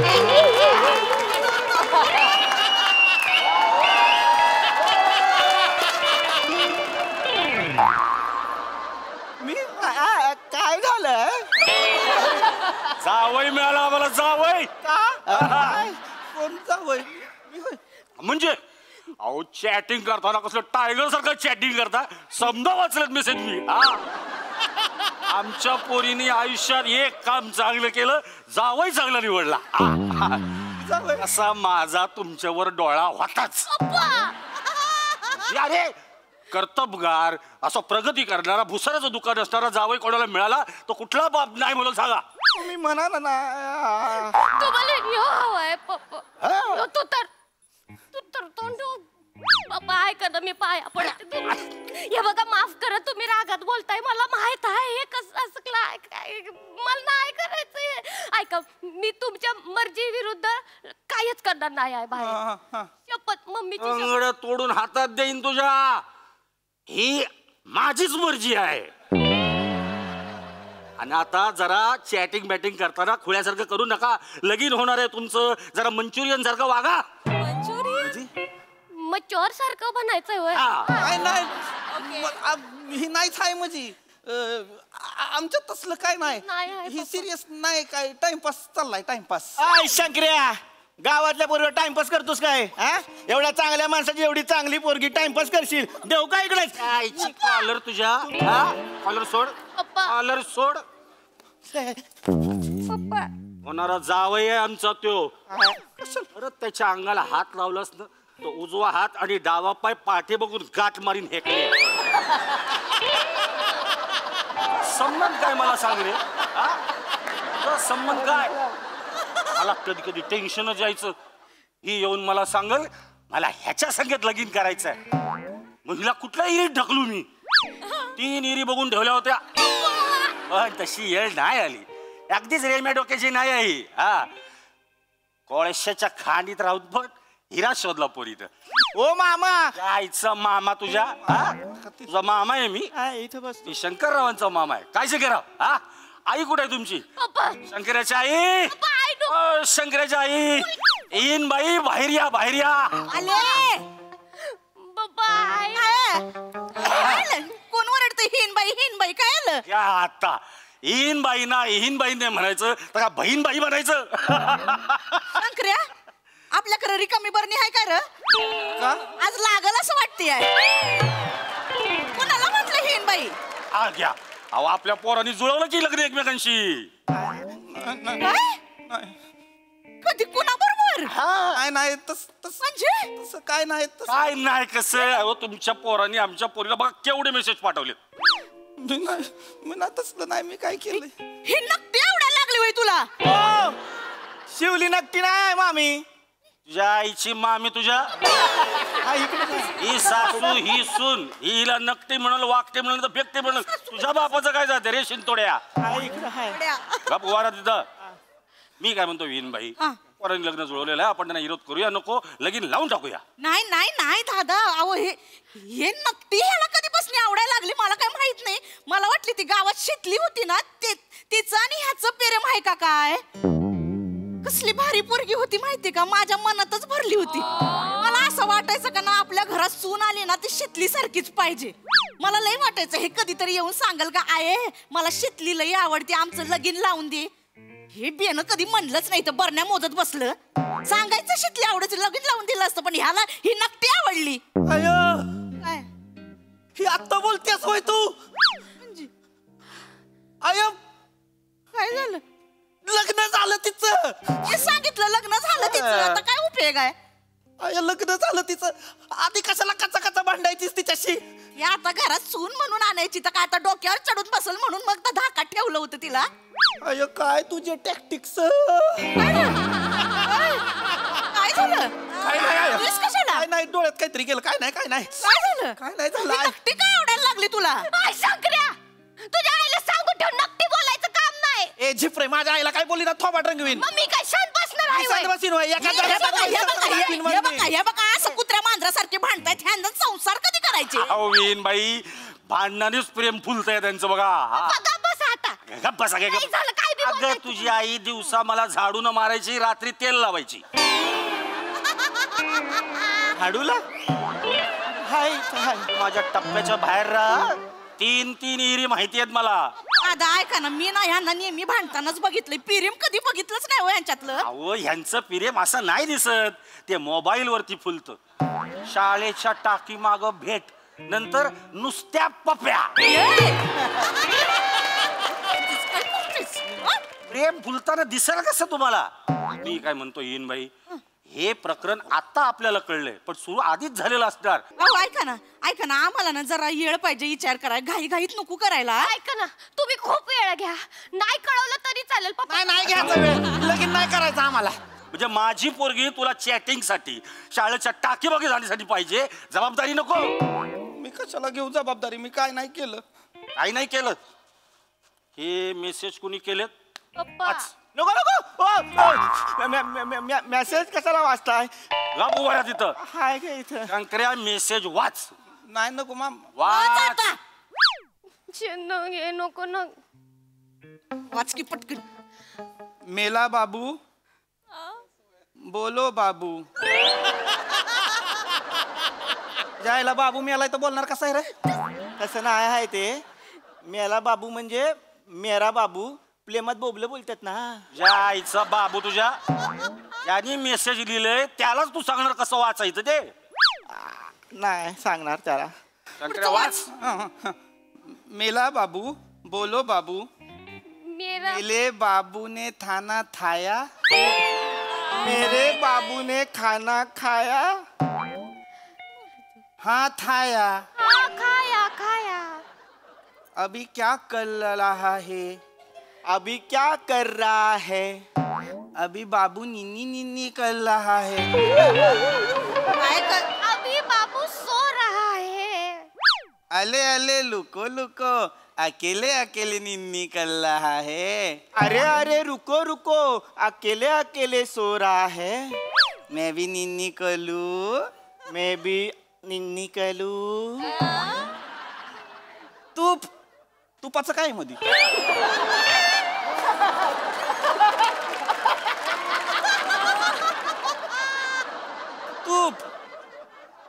मी काय झालं जावई मिळाला आम्हाला जावई कोण जावई म्हणजे अहो चॅटिंग करताना कसलं टायगर सारखं चॅटिंग करता समजा वाचलं मेसेज मी आमच्या पोरीने आयुष्यात एक काम चांगलं केलं जावई चांगला निवडला असा माझा तुमच्यावर डोळा होताच अरे कर्तबगार असा प्रगती करणारा भुसाराचं दुकान असणारा जावई कोणाला मिळाला तो कुठला बाप नाही म्हणून सांगा तुम्ही म्हणाला ना पप्पा ऐका ना मी पाया पडते हे बघा माफ करा तुम्ही रागात बोलताय मला माहित आहे हे कसं मला नाही करायचं ऐका मी तुमच्या मर्जी विरुद्ध काहीच करणार नाही आहे बाहेर शपथ मम्मीची अंगड तोडून हातात देईन तुझ्या ही माझीच मर्जी आहे आणि आता जरा चॅटिंग बॅटिंग करताना खुळ्यासारखं करू नका लगीन होणार आहे तुमचं जरा मंचुरियन सारखं वागा मच्योर सारखं बनायचंय होय ही नाहीच आहे माझी आमच्यात तसलं काय नाही ही सिरियस नाही काय टाइमपास चाललाय टाइमपास शंकर्या गावातल्या पोरीवर टाइमपास करतोस काय एवढ्या चांगल्या माणसाची एवढी चांगली पोरगी टाइमपास करशील देऊ का इकडे कॉलर तुझ्या कॉलर सोड कॉलर सोड होणारा जावई आहे आमचा त्यो अरे त्याच्या अंगाला हात लावलास ना तो उजवा हात आणि डावा पाय पाठी बघून गाठ मारीन हेकले संबंध काय मला सांग रे संबंध काय मला कधी कधी टेन्शनच यायचं ही येऊन मला सांगल मला ह्याच्या संगीत लगीन करायचंय. मग हिला कुठला इरी ढकलू मी? 3 इरी बघून ठेवल्या होत्या पण तशी येळ नाही आली. अगदीच रेल्वे डोक्याची नाही आहे. हा कोळशाच्या खाणीत राहून पण हिरा शोधला पोरीत. ओ मामा आईचा मामा तुझ्या हा? तुझा मामा आहे मी. इथं बस. मी शंकररावांचा मामा आहे. काय शंकरराव? हा आई कुठे आहे तुमची? पप्पा शंकराची आई. पप्पा आई नो. शंकराची आई. येईन बाई बाहेर या बाहेर या. आले पप्पा आई. कोण ओरडतंय? हिनबाई काय आलं? या आता येईन बाई ना येईन बाई नाही म्हणायचं तर का बहीण बाई म्हणायचं. शंकर्या आपल्याकडे रिकामी बरणी आहे का र? आज लागल असं वाटते. कोणाला म्हटलं हिनबाई? हा घ्या. अहो आपल्या पोरांनी जुळवलं की लग्न एकमेकांशी. कधी कोणाबरोबर? काय नाही म्हणजे तसं काय नाही काय नाही कसं. अहो तुमच्या पोरांनी आमच्या पोरीला बघा केवढे मेसेज पाठवले. मी ना तसलं नाही. मी काय केलं? ही नक्की आवडायला लागली होय तुला? शिवली नक्की नाही मामी. तुझ्या आईची मामी तुझ्या ही सासू ही सून हिला नकटी म्हणल वाकटे म्हणल तर फेकटे म्हणल. तुझ्या बापाचं काय जाते रे शिंतोड्या? बाप वारा तिथं. मी काय म्हणतो विनबाई पोरांनी लग्न जुळवलेलं आहे. आपण त्यांना विरोध करूया नको लगीन लावून टाकूया. नाही दादा. अहो हे नक्की ह्याला कधीपासून आवडायला लागली मला काय माहित नाही. मला वाटली ती गावात शिकली होती ना तिचं आणि ह्याचं प्रेम आहे का काय? कसली भारी पोरगी होती माहिती का? माझ्या मनातच भरली होती. मला असं वाटायचं का ना आपल्या घरात सून आली ना ती शितली सारखीच पाहिजे. मला लय वाटायचं हे कधीतरी येऊन सांगाल का आये मला शितली लय आवडते आमचं लगीन लावून दे. हे बेन कधी म्हणलंच नाही तर बरण्या मोजत बसलं. सांगायचं शितली आवडायचं लगीन लावून दिलं असतं पण ह्याला ही नक्की आवडली. काय ही आत्ता बोलतेस होय तू? आय काय झालं? लग्न झालं तिचं. हे सांगितलं लग्न झालं तिचं. आता काय उपयोग आहे? आय लग्न झालं तिचं. आधी कशाला कचा भांडायचीस तिच्याशी? या आता घरात सून म्हणून आणायची तर काय आता डोक्यावर चढून बसल म्हणून मग तर धाका ठेवलं होतं तिला. अय काय तुझे टॅक्टिक्स? काय झालं? प्लीज कशाला? काय नाही डोळ्यात काहीतरी गेलं. काय नाही काय झालं? काय नाही झालं. नक्की काय आवडायला लागली तुला? आय शंकर्या तुझ्या आईला सांगून ठेव नक्की बोलायचं काम नाही. ए झिपरे माझ्या आईला काय बोलली ना थोबाड रंगवीन. मग मी काय शांत बसणार आहे होय? हे बघा असं कुत्र्या मांजरासारखे भांडतायत. ह्यांना संसार कधी करायचे? अहो विनबाई भांडणानेच प्रेम फुलतंय त्यांचं बघा. बघा बस आता. गप्प बसा काय नाही झालं काय बी अगं बोलताय तुझी आई दिवसा मला झाडून मारायची रात्री तेल लावायची. हाडूला हाय माझ्या टप्प्याच्या बाहेर राहा. 3 इरी माहिती आहेत मला. दादा ऐका ना मी ना ह्यांना नेहमी भांडतानाच बघितलंय. प्रेम कधी बघितलंच नाही हो यांच्यातलं. अहो ह्यांचं प्रेम असं नाही दिसत. ते मोबाईल वरती फुलतं. शाळेच्या टाकी माग भेट नंतर नुसत्या पप्या. प्रेम फुलताना दिसेल कसं तुम्हाला? मी काय म्हणतो येईन बाई हे प्रकरण आता आपल्याला कळलंय पण सुरू आधीच झालेलं असणार. अहो ऐका ना आम्हाला ना जरा येळ पाहिजे विचार करायला. घाईत नको करायला. ऐका ना तुम्ही खूप वेळ घ्या. नाही कळवलं तरी चालेल पप्पा. नाही घ्यायचा वेळ. लगीन नाही करायचं आम्हाला. म्हणजे माझी पोरगी तुला चॅटिंग साठी शाळेच्या टाकी बागी जाण्यासाठी पाहिजे. जबाबदारी नको. मी कशाला घेऊ जबाबदारी? मी काय नाही केलं. काही नाही केलं. हे मेसेज कुणी केलेत? पप्पा नको मेसेज कशाला वाचताय? उभा तिथं हाय का इथं? शंकर्या मेसेज वाच. नाही नको माम. वाच. घे नको ना. वाच की पटकन. मेला बाबू बोलो बाबू. जायला बाबू मेलाय तर बोलणार कसं आहे रे? तसं नाही आहे ते. मेला बाबू म्हणजे मेरा बाबू. प्रेमात बोबलं बोलतात ना. ज्या आईचा बाबू तुझ्या यांनी मेसेज लिहिलंय त्यालाच तू सांगणार कसं वाचायचं ते? नाही सांगणार त्याला. शंकर्या वाच. मेला बाबू बोलो बाबू. मेरा मेरे बाबू ने खाना खाया. मेरे बाबू ने खाना खाया. हाँ खाया. हाँ खाया. अभी क्या कर रहा है? अभी क्या कर रहा है? अभी बाबू निन्नी निन्नी कर रहा है. अभी बाबू सो रहा है. अले अले लुको लुको अकेले अकेले निन्नी कर रहा है. अरे अरे रुको रुको अकेले अकेले सो रहा है. मैं भी निन्नी कलू. मैं भी निन्नी कलू. तुपाचं काय मध्ये?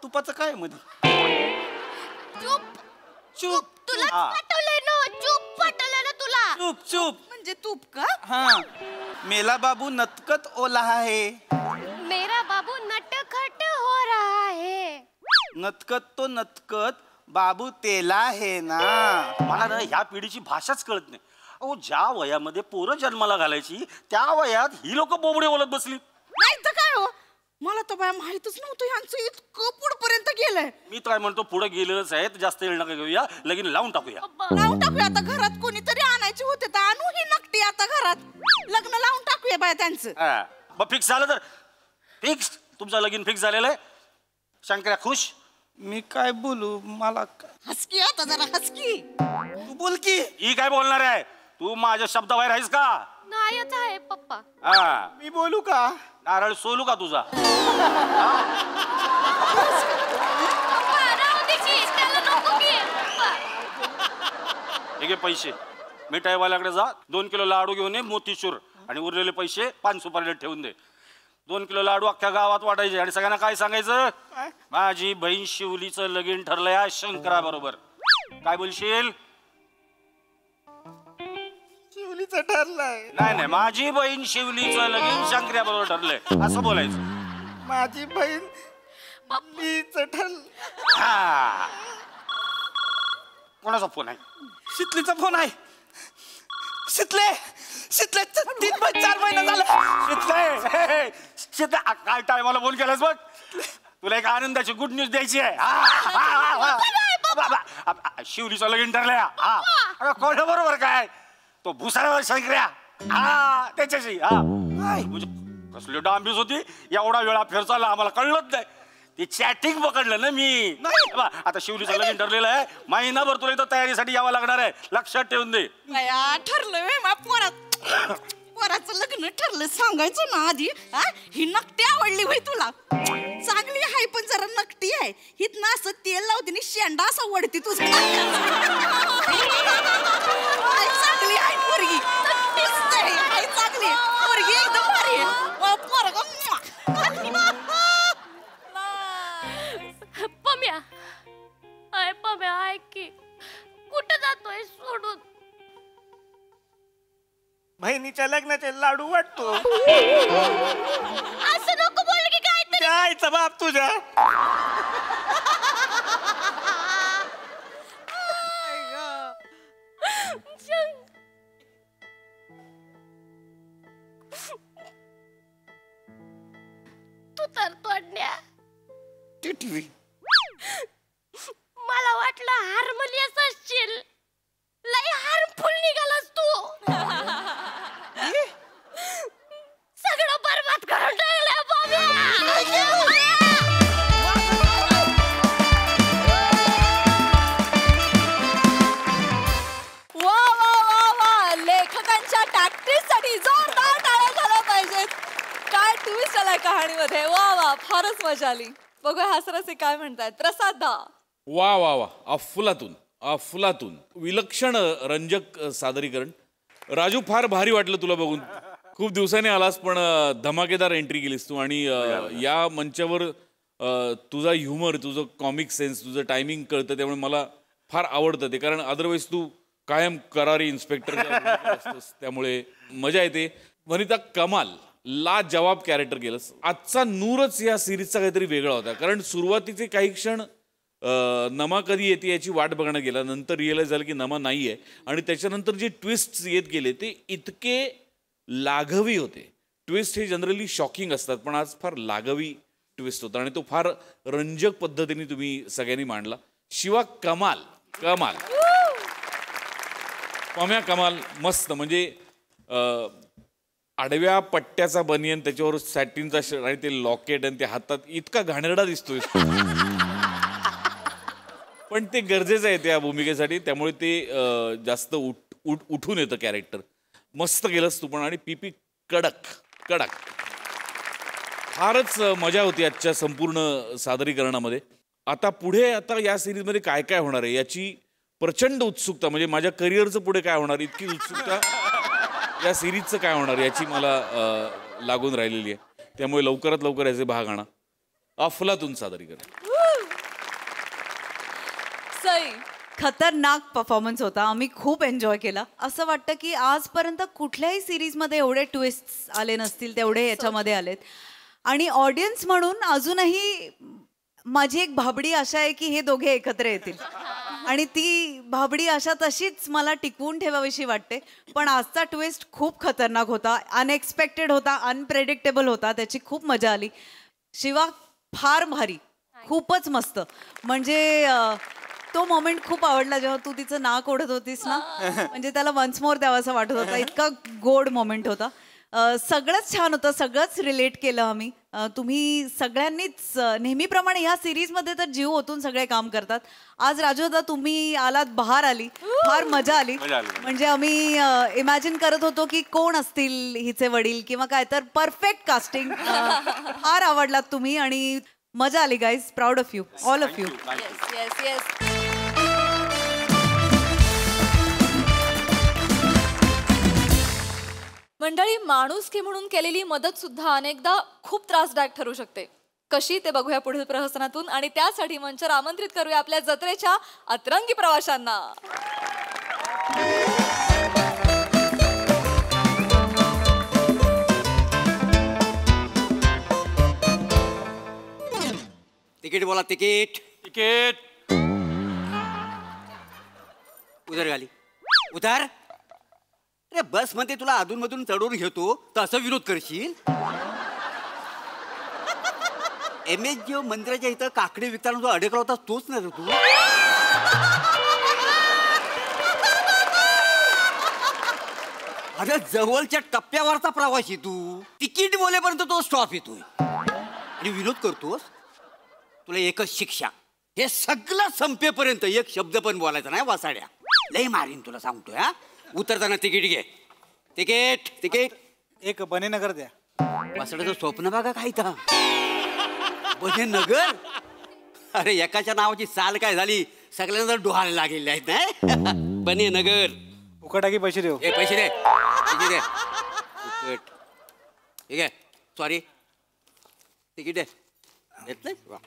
तुपाचं काय मध्ये? चुप चूप तुला हा. पाठवलंय ना, चुप पाठवलंय ना तुला. चूप चूप. म्हणजे तूप का? हा. मेला बाबू नतकत ओला है. मेरा बाबू नटखट हो रहा है. नतकत तो नतकत बाबू तेला है ना. मला ना ह्या पिढीची भाषाच कळत नाही. अहो ज्या वयामध्ये पोरं जन्माला घालायची त्या वयात ही लोक बोबडे बोलत बसली. नाही तर काय हो, मला तर बाया माहितच नव्हतं ह्यांचं इतकं पुढपर्यंत गेलंय. मी तर काय म्हणतो पुढे गेलंच आहे तर जास्त येळ नका घेऊया, लगीन लावून टाकूया. लावून टाकूया आता. घरात कोणीतरी आणायचे होते तर आणू ही नकटी आता घरात. लग्न लावून टाकूया बाया त्यांचं. हा. मग फिक्स झालं तर फिक्स. तुमचं लगीन फिक्स झालेलं आहे. शंकर्या खुश. मी काय बोलू? मला हसकी आता जरा हसकी. तू बोल की. ही काय बोलणार आहे? तू माझ्या शब्दाबाहेर आहेस का? नाहीच आहे पप्पा. हा. मी बोलू का? नारळ सोलू का तुझा? पप्पा, राहू दे की, त्याला नको की. पप्पा. हे घे पैसे. मिठाईवाल्याकडे जा, 2 किलो लाडू घेऊन ये मोतीचूर, आणि उरलेले पैसे पान सुपारीला ठेवून दे. 2 किलो लाडू अख्ख्या गावात वाटायचे आणि सगळ्यांना काय सांगायचं? माझी बहीण शिवलीचं लगीन ठरलंय शंकरा बरोबर. काय बोलशील? शिवलीचं ठरलंय. नाही, माझी बहीण शिवलीचं लगीन शंकर्या बरोबर ठरलंय असं बोलायचं. माझी बहीण मीचं ठरलं. हा. कोणाचा फोन आहे? शितलीचा फोन आहे. शितले 3-4 महिने झालं. शीतले, काय टायमाला फोन केलास बघ. तुला एक आनंदाची गुड न्यूज द्यायची आहे. शिवलीचं लगीन ठरलंय. हा. कोण बरोबर काय? तो भुसाऱ्यावर शंकर्या. हा, त्याच्याशी. हा. म्हणजे कसली डांबीस होती. एवढा वेळा फेर चालला आम्हाला कळलंच नाही. ती चॅटिंग पकडलं ना मी. आता शिवलीचं लगीन ठरलेलं आहे. महिनाभर तुला इथं तयारीसाठी यावं लागणार आहे. लक्षात ठेवून दे. बाया ठरलं पोराचं लग्न ठरलं सांगायचं ना आधी. ही नकटी आवडली भाई तुला. चांगली आहे पण जरा नकटी आहे. हित ना असं तेल लावते आणि शेंडा असं वडती तुझं. चांगली आहे पोरगी. चांगली पोरगी एकदम भारी आहे. पम्या, अय पम्या, ऐक की, कुठं जातोय सोडून? बहिणीच्या लग्नाचे लाडू वाटतो. असं नको बोल की काय जायचं बाप तुझ्या. तू तर तोडण्या. टिटवी. मला वाटलं हार्मोनियस असशील. लय हार्मफुल निघालास तू. सगळं बरबाद करून टाकलं बाबा. वा वा वा वा, लेखकांच्या टॅक्टिससाठी जोरदार टाळ्या झाल्या पाहिजेत. काय ट्विस्ट आलाय कहाणीमध्ये. वा वा, फारच मजा आली. बघूया हासरसे काय म्हणतात. प्रसाद दा. वा वा वा, अफलातून विलक्षण रंजक सादरीकरण. राजू, फार भारी वाटलं तुला बघून. खूप दिवसांनी आलास पण धमाकेदार एंट्री केलीस तू. आणि या मंचावर तुझा ह्युमर, तुझं कॉमिक सेन्स, तुझं टायमिंग कळतं. त्यामुळे मला फार आवडतं ते. कारण अदरवाईज तू कायम करारी इन्स्पेक्टर असतोस. त्यामुळे मजा येते. वनिता, कमाल, ला जवाब कॅरेक्टर केलंस. आजचा नूरच या सिरीजचा काहीतरी वेगळा होता. कारण सुरुवातीचे काही क्षण नमा कधी येते याची वाट बघणं गेला. नंतर रिअलाइज झालं की नमा नाही आहे. आणि त्याच्यानंतर जे ट्विस्ट येत गेले ते इतके लाघवी होते. ट्विस्ट हे जनरली शॉकिंग असतात पण आज फार लाघवी ट्विस्ट होता आणि तो फार रंजक पद्धतीने तुम्ही सगळ्यांनी मांडला. शिवा, कमाल. पम्या, कमाल, मस्त. म्हणजे आडव्या पट्ट्याचा बनियन, त्याच्यावर सॅटिनचा शर्ट आणि ते लॉकेट आणि ते हातात इतका घाणेरडा दिसतोय. पण ते गरजेचं आहे त्या भूमिकेसाठी, त्यामुळे ते जास्त उठून येतं कॅरेक्टर. मस्त केलंस तू पण. आणि पीपी कडक कडक. फारच मजा होती आजच्या संपूर्ण सादरीकरणामध्ये. आता पुढे या सिरीजमध्ये काय काय होणार आहे याची प्रचंड उत्सुकता, म्हणजे माझ्या करिअरचं पुढे काय होणार इतकी उत्सुकता या सिरीजचं काय होणार याची मला लागून राहिलेली आहे. त्यामुळे लवकरात लवकर याचे भाग आणा. अफलातून सादरीकरण. सई, खतरनाक परफॉर्मन्स होता. आम्ही खूप एन्जॉय केला. असं वाटतं की आजपर्यंत कुठल्याही सिरीजमध्ये एवढे ट्विस्ट आले नसतील तेवढे याच्यामध्ये आलेत. आणि ऑडियन्स म्हणून अजूनही माझी एक भाबडी आशा आहे की हे दोघे एकत्र येतील, आणि ती भाबडी आशा तशीच मला टिकवून ठेवावीशी वाटते. पण आजचा ट्विस्ट खूप खतरनाक होता, अनएक्सपेक्टेड होता, अनप्रेडिक्टेबल होता. त्याची खूप मजा आली. शिवा फार भारी, खूपच मस्त. म्हणजे तो मोमेंट खूप आवडला जेव्हा तू तिचं नाक ओढत होतीस ना, म्हणजे त्याला वन्स मोर द्यावासा वाटत होता. इतका गोड मोमेंट होता. सगळंच छान होतं, सगळंच रिलेट केलं आम्ही. तुम्ही सगळ्यांनीच नेहमीप्रमाणे ह्या सिरीजमध्ये तर जीव ओतून सगळे काम करतात. आज राजूदा तुम्ही आलात, बहार आली, फार मजा आली. म्हणजे आम्ही इमॅजिन करत होतो की कोण असतील हिचे वडील किंवा काय, तर परफेक्ट कास्टिंग. फार आवडलात तुम्ही आणि मजा आली guys. Proud of you, all of you. Yes yes. मंडळी, माणुसकी म्हणून केलेली मदत सुद्धा अनेकदा खूप त्रासदायक ठरू शकते. कशी ते बघूया पुढील प्रहसनातून. आणि त्यासाठी मंचावर आमंत्रित करूया आपल्या जत्रेच्या अतरंगी प्रवाशांना. तिकीट बोला. तिकीट. तिकीट. उधर गाली उधार. अरे बस मध्ये तुला अधूनमधून चढवून घेतो तर असं विरोध करशील. MS मंदिराच्या इथं काकडी विकताना जो अडकला होता तोच ना रे तू. अरे जवळच्या टप्प्यावरचा प्रवासी तू. तिकीट बोलेपर्यंत तो स्टॉप येतोय आणि विरोध करतोस. तुला एकच शिक्षा, हे सगळं संपेपर्यंत एक शब्द पण बोलायचा नाही. वासाड्या लय मारीन तुला सांगतोय. हा, उतरताना तिकीट घे. तिकीट. तिकीट. एक बनेनगर द्या. वासाड्याचं स्वप्न बघा काय था. बनेनगर. अरे एकाच्या नावाची साल काय झाली, सगळ्यांना डोहाळे लागलेले आहेत ना. बनेनगर. उकटाकी पैसे देऊ. ए पैसे दे. पैसे दे. तिकीट. ठीक आहे. सॉरी. तिकीट दे. घेतलंय वा.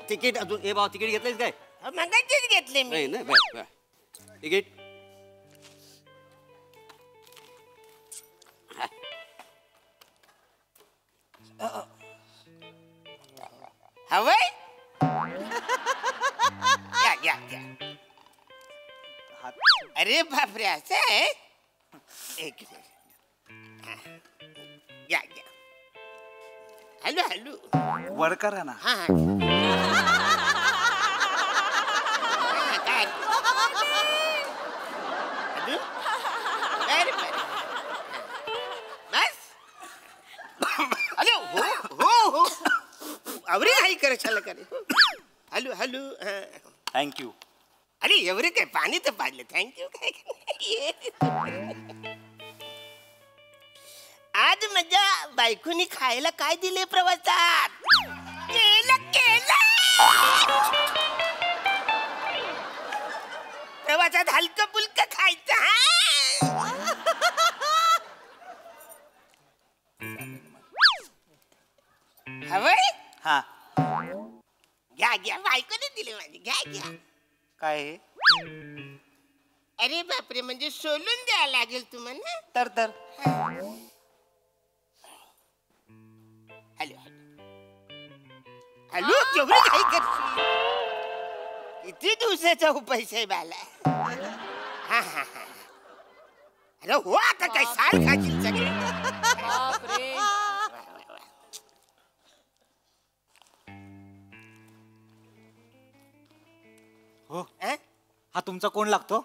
तिकीट अजून. ए भाऊ तिकीट घेतलंयस काय? मगाशीच घेतले मी. नाही ना. बर. तिकीट. हवंय? घ्या. अरे बापरे, असं आहे. एक घ्या. हॅलो. वर करा ना. हा. काय बस. हॅलो. हो. अवरे काही करायला करे. हॅलो. थँक्यू. अरे एवढे काय पाणी तर पाडलं. थँक्यू काय. आज माझ्या बायकोनी खायला काय दिले प्रवासात? केलं. प्रवासात हलकं फुलकं खायचं. हवंय? हा. घ्या. बायकोने दिले माझी. घ्या. काय हे? अरे बापरे, म्हणजे सोलून द्यायला लागेल तुम्हाला. तर हॅलो. केवढी काही करशील? किती दिवसाचा उपाय साहेब आला. हा. अरे हो, आता काय साल खाशील सगळे. बापरे. हो. हा तुमचा कोण लागतो?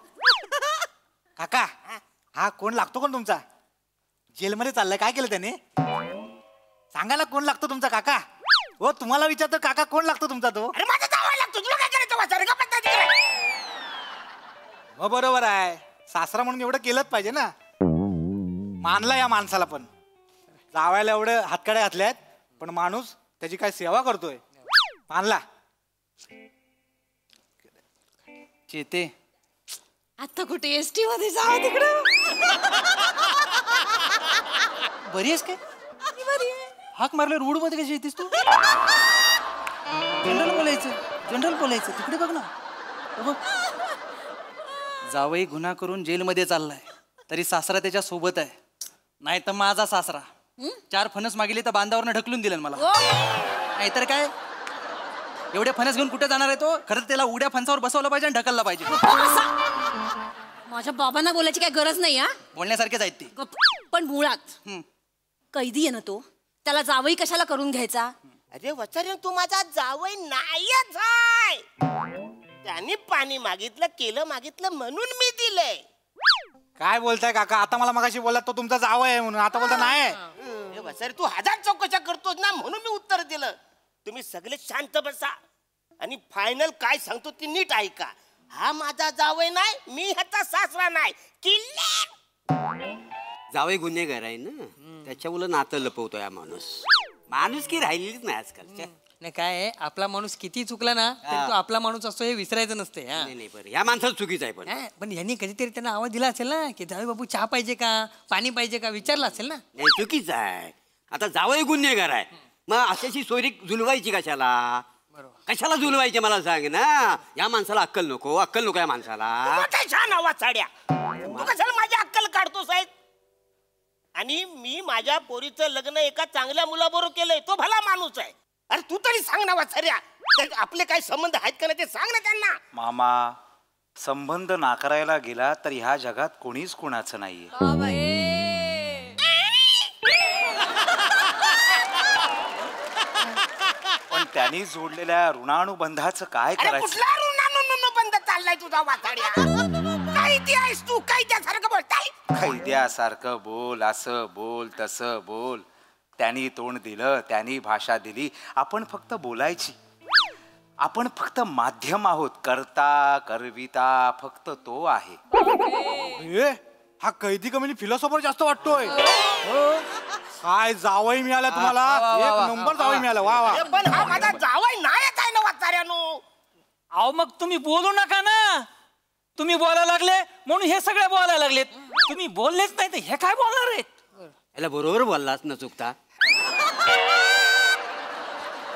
काका, हा कोण लागतो कोण तुमचा? जेलमध्ये चाललाय, काय केलं त्याने? सांगा ना कोण लागतो तुमचा काका? हो तुम्हाला विचारतो काका कोण लागतो तुमचा तो? अरे माझा जावा लागतो, तुला काय करायचं वाचार का पत्ता तिकडे? हो बरोबर आहे, सासरा म्हणून एवढं केलंच पाहिजे ना. मानला या माणसाला पण, जावायला एवढं हातकड्या घातल्यात पण माणूस त्याची काय सेवा करतोय. मानला. चेते आता कुठे एसटी मध्ये जावं तिकडं. बरी आहेस काय? हाक मारले रोड मध्ये कशी येतेस तू? जनरल बोलायचं तिकडे बघ ना. बघ जावई गुन्हा करून जेलमध्ये चाललाय तरी सासरा त्याच्या सोबत आहे. नाही तर माझा सासरा 4 फणस मागितले तर बांधावरनं ढकलून दिलं मला. नाहीतर काय, एवढे फणस घेऊन कुठे जाणार आहे तो? खरं त्याला उड्या फणसावर बसवलं पाहिजे आणि ढकलला पाहिजे. माझ्या बाबांना बोलायची काय गरज नाही हा. बोलण्यासारखेच आहेत ते. पण मुळात कैदी आहे ना तो, त्याला जावई कशाला करून घ्यायचा? अरे वचारे तू माझा जावई नाहीच आहे. त्यांनी पाणी मागितलं, केलं मागितलं म्हणून मी दिलंय. काय बोलताय काका? आता मला मगाशी बोलला तो तुमचा जावई आहे म्हणून, आता बोलता नाही. वसारे तू 1000 चौकशा करतोस ना म्हणून मी उत्तर दिलं. तुम्ही सगळे शांत बसा आणि फायनल काय सांगतो ती नीट ऐका. हा माझा जावई नाही, मी ह्याचा सासरा नाही. किल्ले जावई गुन्हेगार आहे ना, त्याच्यामुळं नातं लपवतोय हा माणूस. माणूस की राहिलीच नाही आजकालच्या. नाही काय आहे, आपला माणूस किती चुकला ना तरी तो आपला माणूस असतो हे विसरायचं नसते. नाही बरं, या माणसाला चुकीचं आहे. पण यांनी कधीतरी त्यांना आवाज दिला असेल ना की जावई बाबू चहा पाहिजे का, पाणी पाहिजे का, विचारला असेल ना. नाही चुकीचं आहे. आता जावई गुन्हेगार आहे, मग अशाशी सोयरी जुलवायची कशाला? कशाला जुलवायची मला सांग ना. या माणसाला अक्कल नको, अक्कल नको या माणसाला. छान आवाज साड्या, तू कशाला माझी अक्कल काढतो साहेब? आणि मी माझ्या पोरीचं लग्न एका चांगल्या मुलाबरोबर केलंय, तो भला माणूस आहे. अरे तू तरी सांग ना वाचाऱ्या, आपले काय संबंध आहेत का नाही ते सांग ना त्यांना. मामा, संबंध नाकारायला गेला तर ह्या जगात कोणीच कोणाचं नाहीये. पण त्यांनी जोडलेल्या ऋणानुबंधाचं काय करायचं? कुठला ऋणानुबंध चाललाय तुझा वाचाड्या? काय ते आहेस तू? काय त्यासारखं बोलताय? कैद्यासारखं बोल, असं बोल, तसं बोल. त्यांनी तोंड दिलं, त्यांनी भाषा दिली, आपण फक्त बोलायची. आपण फक्त माध्यम आहोत. करता करविता फक्त तो आहे. हा कैदी कमी फिलॉसॉफर जास्त वाटतोय. काय जावई मिळाला तुम्हाला, एक नंबर जावई मिळाला. वा वा. पण हा माझा जावई नाहीच आहे ना वाचाऱ्यानो. अहो मग तुम्ही बोलू नका ना. तुम्ही बोलायला लागले म्हणून हे सगळे बोलायला लागलेत. तुम्ही बोललेच नाही तर हे काय बोलणार आहेत? याला बरोबर बोललास न चुकता.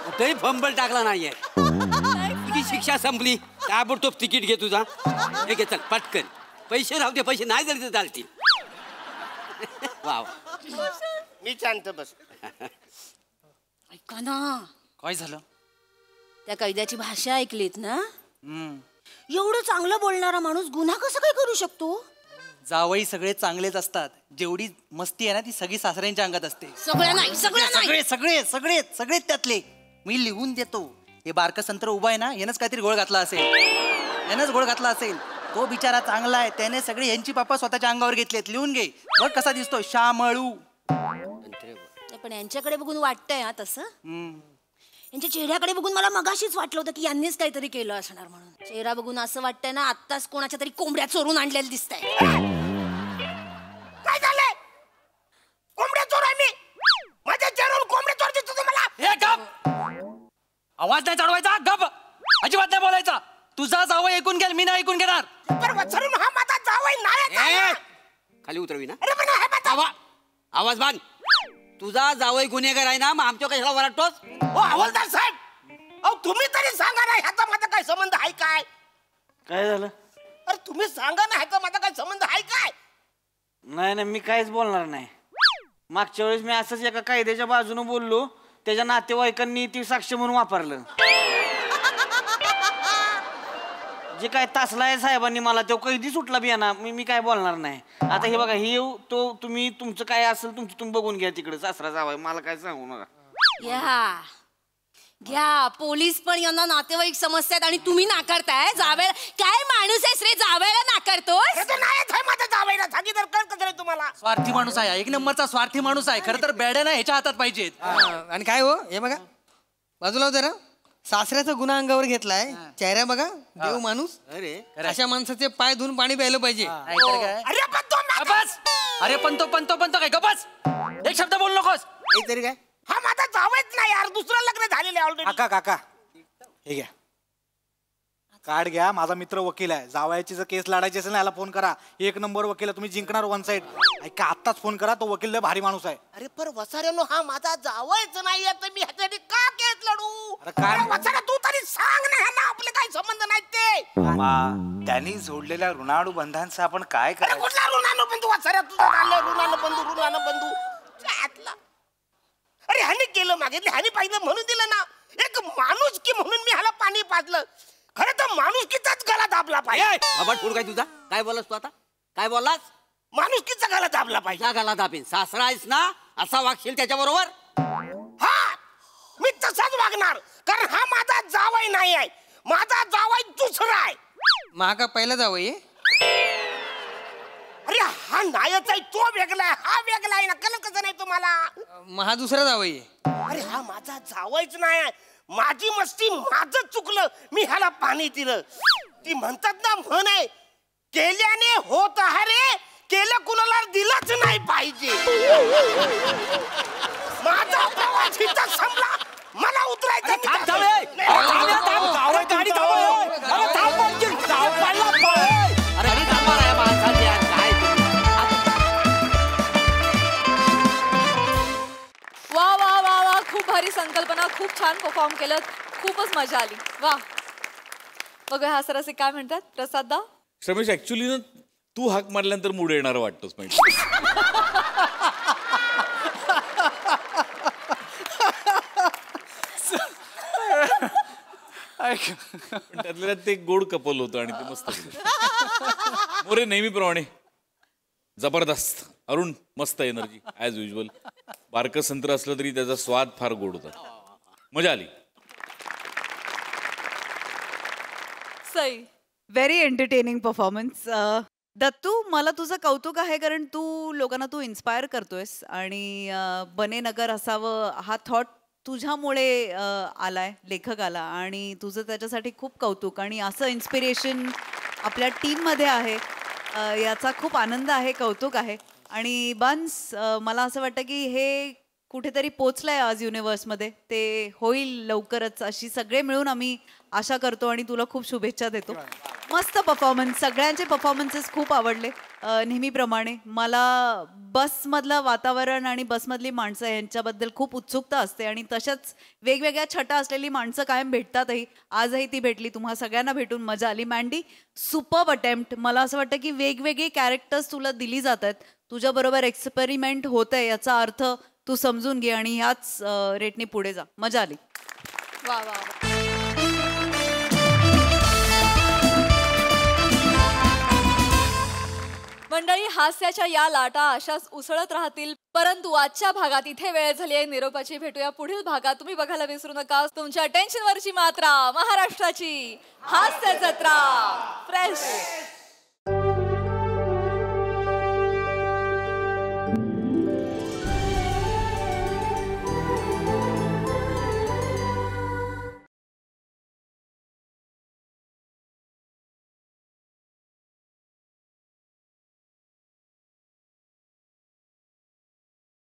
कुठेही फंबल टाकला नाहीये. तुझी शिक्षा संपली, ताबडतोब तिकीट घे तुझा. हे घे चल पटकन. पैसे राहू दे, पैसे नाही जरी चालतील. वा मी शांत बस. ऐका ना, काय झालं? त्या कैद्याची भाषा ऐकलीत ना? एवढं चांगलं बोलणारा माणूस गुन्हा कसं काय करू शकतो? जावई सगळे चांगलेच असतात. जेवढी मस्ती आहे ना ती सगळी सासऱ्यांच्या अंगात असते. सगळं नाही, सगळं नाही. सगळे सगळे सगळे सगळे त्यातले. मी लिहून देतो. हे बारकं संत्र उभा आहे ना, यानंच काहीतरी घोळ घातला असेल. यानंच घोळ घातला असेल. तो बिचारा चांगला आहे, त्याने सगळे यांची पापा स्वतःच्या अंगावर घेतलेत. लिहून घे बघ कसा दिसतो, श्यामळू. पण यांच्याकडे बघून वाटतंय हा तसं. यांच्या चेहऱ्याकडे बघून मला मगाशीच वाटलं होतं की यांनीच काहीतरी केलं असणार म्हणून. चेहरा बघून असं वाटतंय ना आत्ताच कोणाच्या तरी कोंबड्या चोरून आणलेल्या दिसतंय. काय झालंय? कोंबड्या चोर आहे मी? माझ्या चेहऱ्यावर कोंबड्या चोर दिसतो तुम्हाला? हे गप, आवाज नाही चढवायचा. गप, अजिबात नाही बोलायचा. तुझा जावई ऐकून घ्याल, मी नाही ऐकून घेणार. पण वत्सरून हा माझा जावई नाही. खाली उतरवी ना. अरे पण हा माझा आवाज बांध. तुझा जावई गुन्हेगार आहे ना, मग आमच्या कशाला वरटतोस? ओ हवालदार साहेब, अहो तुम्ही तरी सांगा ना ह्याचा माझा काय संबंध आहे काय? काय झालं? अरे तुम्ही सांगा ना ह्याचा माझा काय संबंध आहे काय? नाही नाही, मी काहीच बोलणार नाही. मागच्या वेळेस मी असंच एका कायद्याच्या बाजूने बोललो, त्याच्या नातेवाईकांनी ती साक्ष म्हणून वापरलं. जे काय तासलाय साहेबांनी मला, तो कैदी सुटला बियाना. मी काय बोलणार नाही. आता हे बघा, हे तो तुम्ही तुमचं काय असेल तुमचं तुम्ही बघून घ्या तिकडे. सासरा जावाय मला काय सांगू नका. घ्या, पोलीस पण यांना नातेवाईक समजतात आणि तुम्ही नाकारताय. जावेला काय माणूस आहेस रे, जावेला नाकारतोस? माझा जावई ना सांगितलं कर कसं रे तुम्हाला? तुम्हाला. स्वार्थी माणूस आहे, एक नंबरचा स्वार्थी माणूस आहे. खरं तर बेड्या ना ह्याच्या हातात पाहिजेत. आणि काय हो हे बघा बाजूला जरा सासऱ्याचा गुन्हा अंगावर घेतलाय. चेहरा बघा देव माणूस. अरे अशा माणसाचे पाय धुवून पाणी प्यायलं पाहिजे. नाहीतर काय. अरे पण तो गबस. अरे पण तो काय गबस. एक शब्द बोल नकोस. काहीतरी काय हा माझा जावच नाही यार, दुसरं लग्न झालेलं आहे ऑलरेडी. काका हे घ्या कार्ड घ्या. माझा मित्र वकील आहे. जावयाची जर केस लढायची असेल ना याला फोन करा. एक नंबर वकील आहे, तुम्ही जिंकणार वन साइड. ऐका आत्ताच फोन करा. तो वकील लय भारी माणूस आहे. अरे पर वसाऱ्यानो हा माझा जावयच नाहीये तर मी ह्याच्यासाठी का केस लढू? अरे काय वसाऱ्या तू तरी सांग ना ह्यांना आपले काही संबंध नाहीत ते. मामा त्यांनी जोडलेल्या ऋणानुबंधांचं आपण काय अरे करायचं? कुठला ऋणानुबंधू वसाऱ्या तुझं आलं ऋणानुबंधू त्यातला. अरे ह्यानी केलं मागितलं ह्यानी पाहिजे म्हणून दिलं ना. एक माणूस की म्हणून मी ह्याला पाणी पाजलं. खरं तर माणुसकीचाच गळा दाबला पाहिजे. बाबा काय तुझा काय बोललास तू आता काय बोललास? माणुसकीचा गळा दाबला पाहिजे. गला दाबीन सासरा आहेस ना असा वागशील त्याच्या बरोबर. हा मी तसाच वागणार कारण हा माझा जावई नाही आहे. माझा जावई दुसरा आहे. मग हा का पहिला जावई आहे? अरे हा नायच आहे तो वेगळा आहे हा वेगळा आहे ना. कळलं कसं नाही तुम्हाला? मग हा दुसरा जावई आहे. अरे हा माझा जावईच नाही आहे. माझी मस्ती माझं चुकलं मी ह्याला पाणी दिलं. ती म्हणतात ना म्हण आहे केल्याने होत रे केलं कुणाला दिलंच नाही पाहिजे. माझा प्रवास इथं संपला. मला उतरायचं वा वा वा वा खूप भारी संकल्पना, खूप छान परफॉर्म केलं, खूपच मजा आली. वा बघा हा सरसे काय म्हणतात प्रसाद दा. श्रमेश ऍक्च्युली ना तू हाक मारल्यानंतर मूड येणार वाटतोच माहिती. पण त्यातल्या ते गोड कपल होतं आणि ते मस्त होतं. मोरे नेहमीप्रमाणे जबरदस्त. अरुण मस्त एनर्जी ॲज युजल. बारकं संत्र असलं तरी त्याचा स्वाद फार गोड होता. मजा आली. Sai very entertaining performance. Dattu मला तुझं कौतुक आहे कारण तू लोकांना तू इन्स्पायर करतोयस आणि बने नगर असावं हा थॉट तुझ्यामुळे आलाय लेखक आला आणि तुझं त्याच्यासाठी खूप कौतुक आणि असं इन्स्पिरेशन आपल्या टीममध्ये आहे याचा खूप आनंद आहे कौतुक आहे. आणि बन्स मला असं वाटतं की हे कुठेतरी पोचलंय आज युनिव्हर्समध्ये ते होईल लवकरच अशी सगळे मिळून आम्ही आशा करतो आणि तुला खूप शुभेच्छा देतो. मस्त परफॉर्मन्स सगळ्यांचे परफॉर्मन्सेस खूप आवडले. नेहमीप्रमाणे मला बसमधलं वातावरण आणि बसमधली माणसं यांच्याबद्दल खूप उत्सुकता असते आणि तशाच वेगवेगळ्या छटा असलेली माणसं कायम भेटतातही. आजही ती भेटली. तुम्हा सगळ्यांना भेटून मजा आली. Mandy superb attempt. मला असं वाटतं की वेगवेगळी कॅरेक्टर्स तुला दिली जात आहेत. तुझ्याबरोबर एक्सपेरिमेंट होत आहे याचा अर्थ तू समजून घे आणि ह्याच रेटने पुढे जा. मजा आली. वा वा मंडळी हास्याच्या या लाटा अशाच उसळत राहतील परंतु आजच्या भागात इथे वेळ झाली आहे निरोपाची. भेटूया पुढील भागात. तुम्ही बघायला विसरू नका तुमच्या टेन्शनवरची मात्रा महाराष्ट्राची हास्य जत्रा फ्रेश.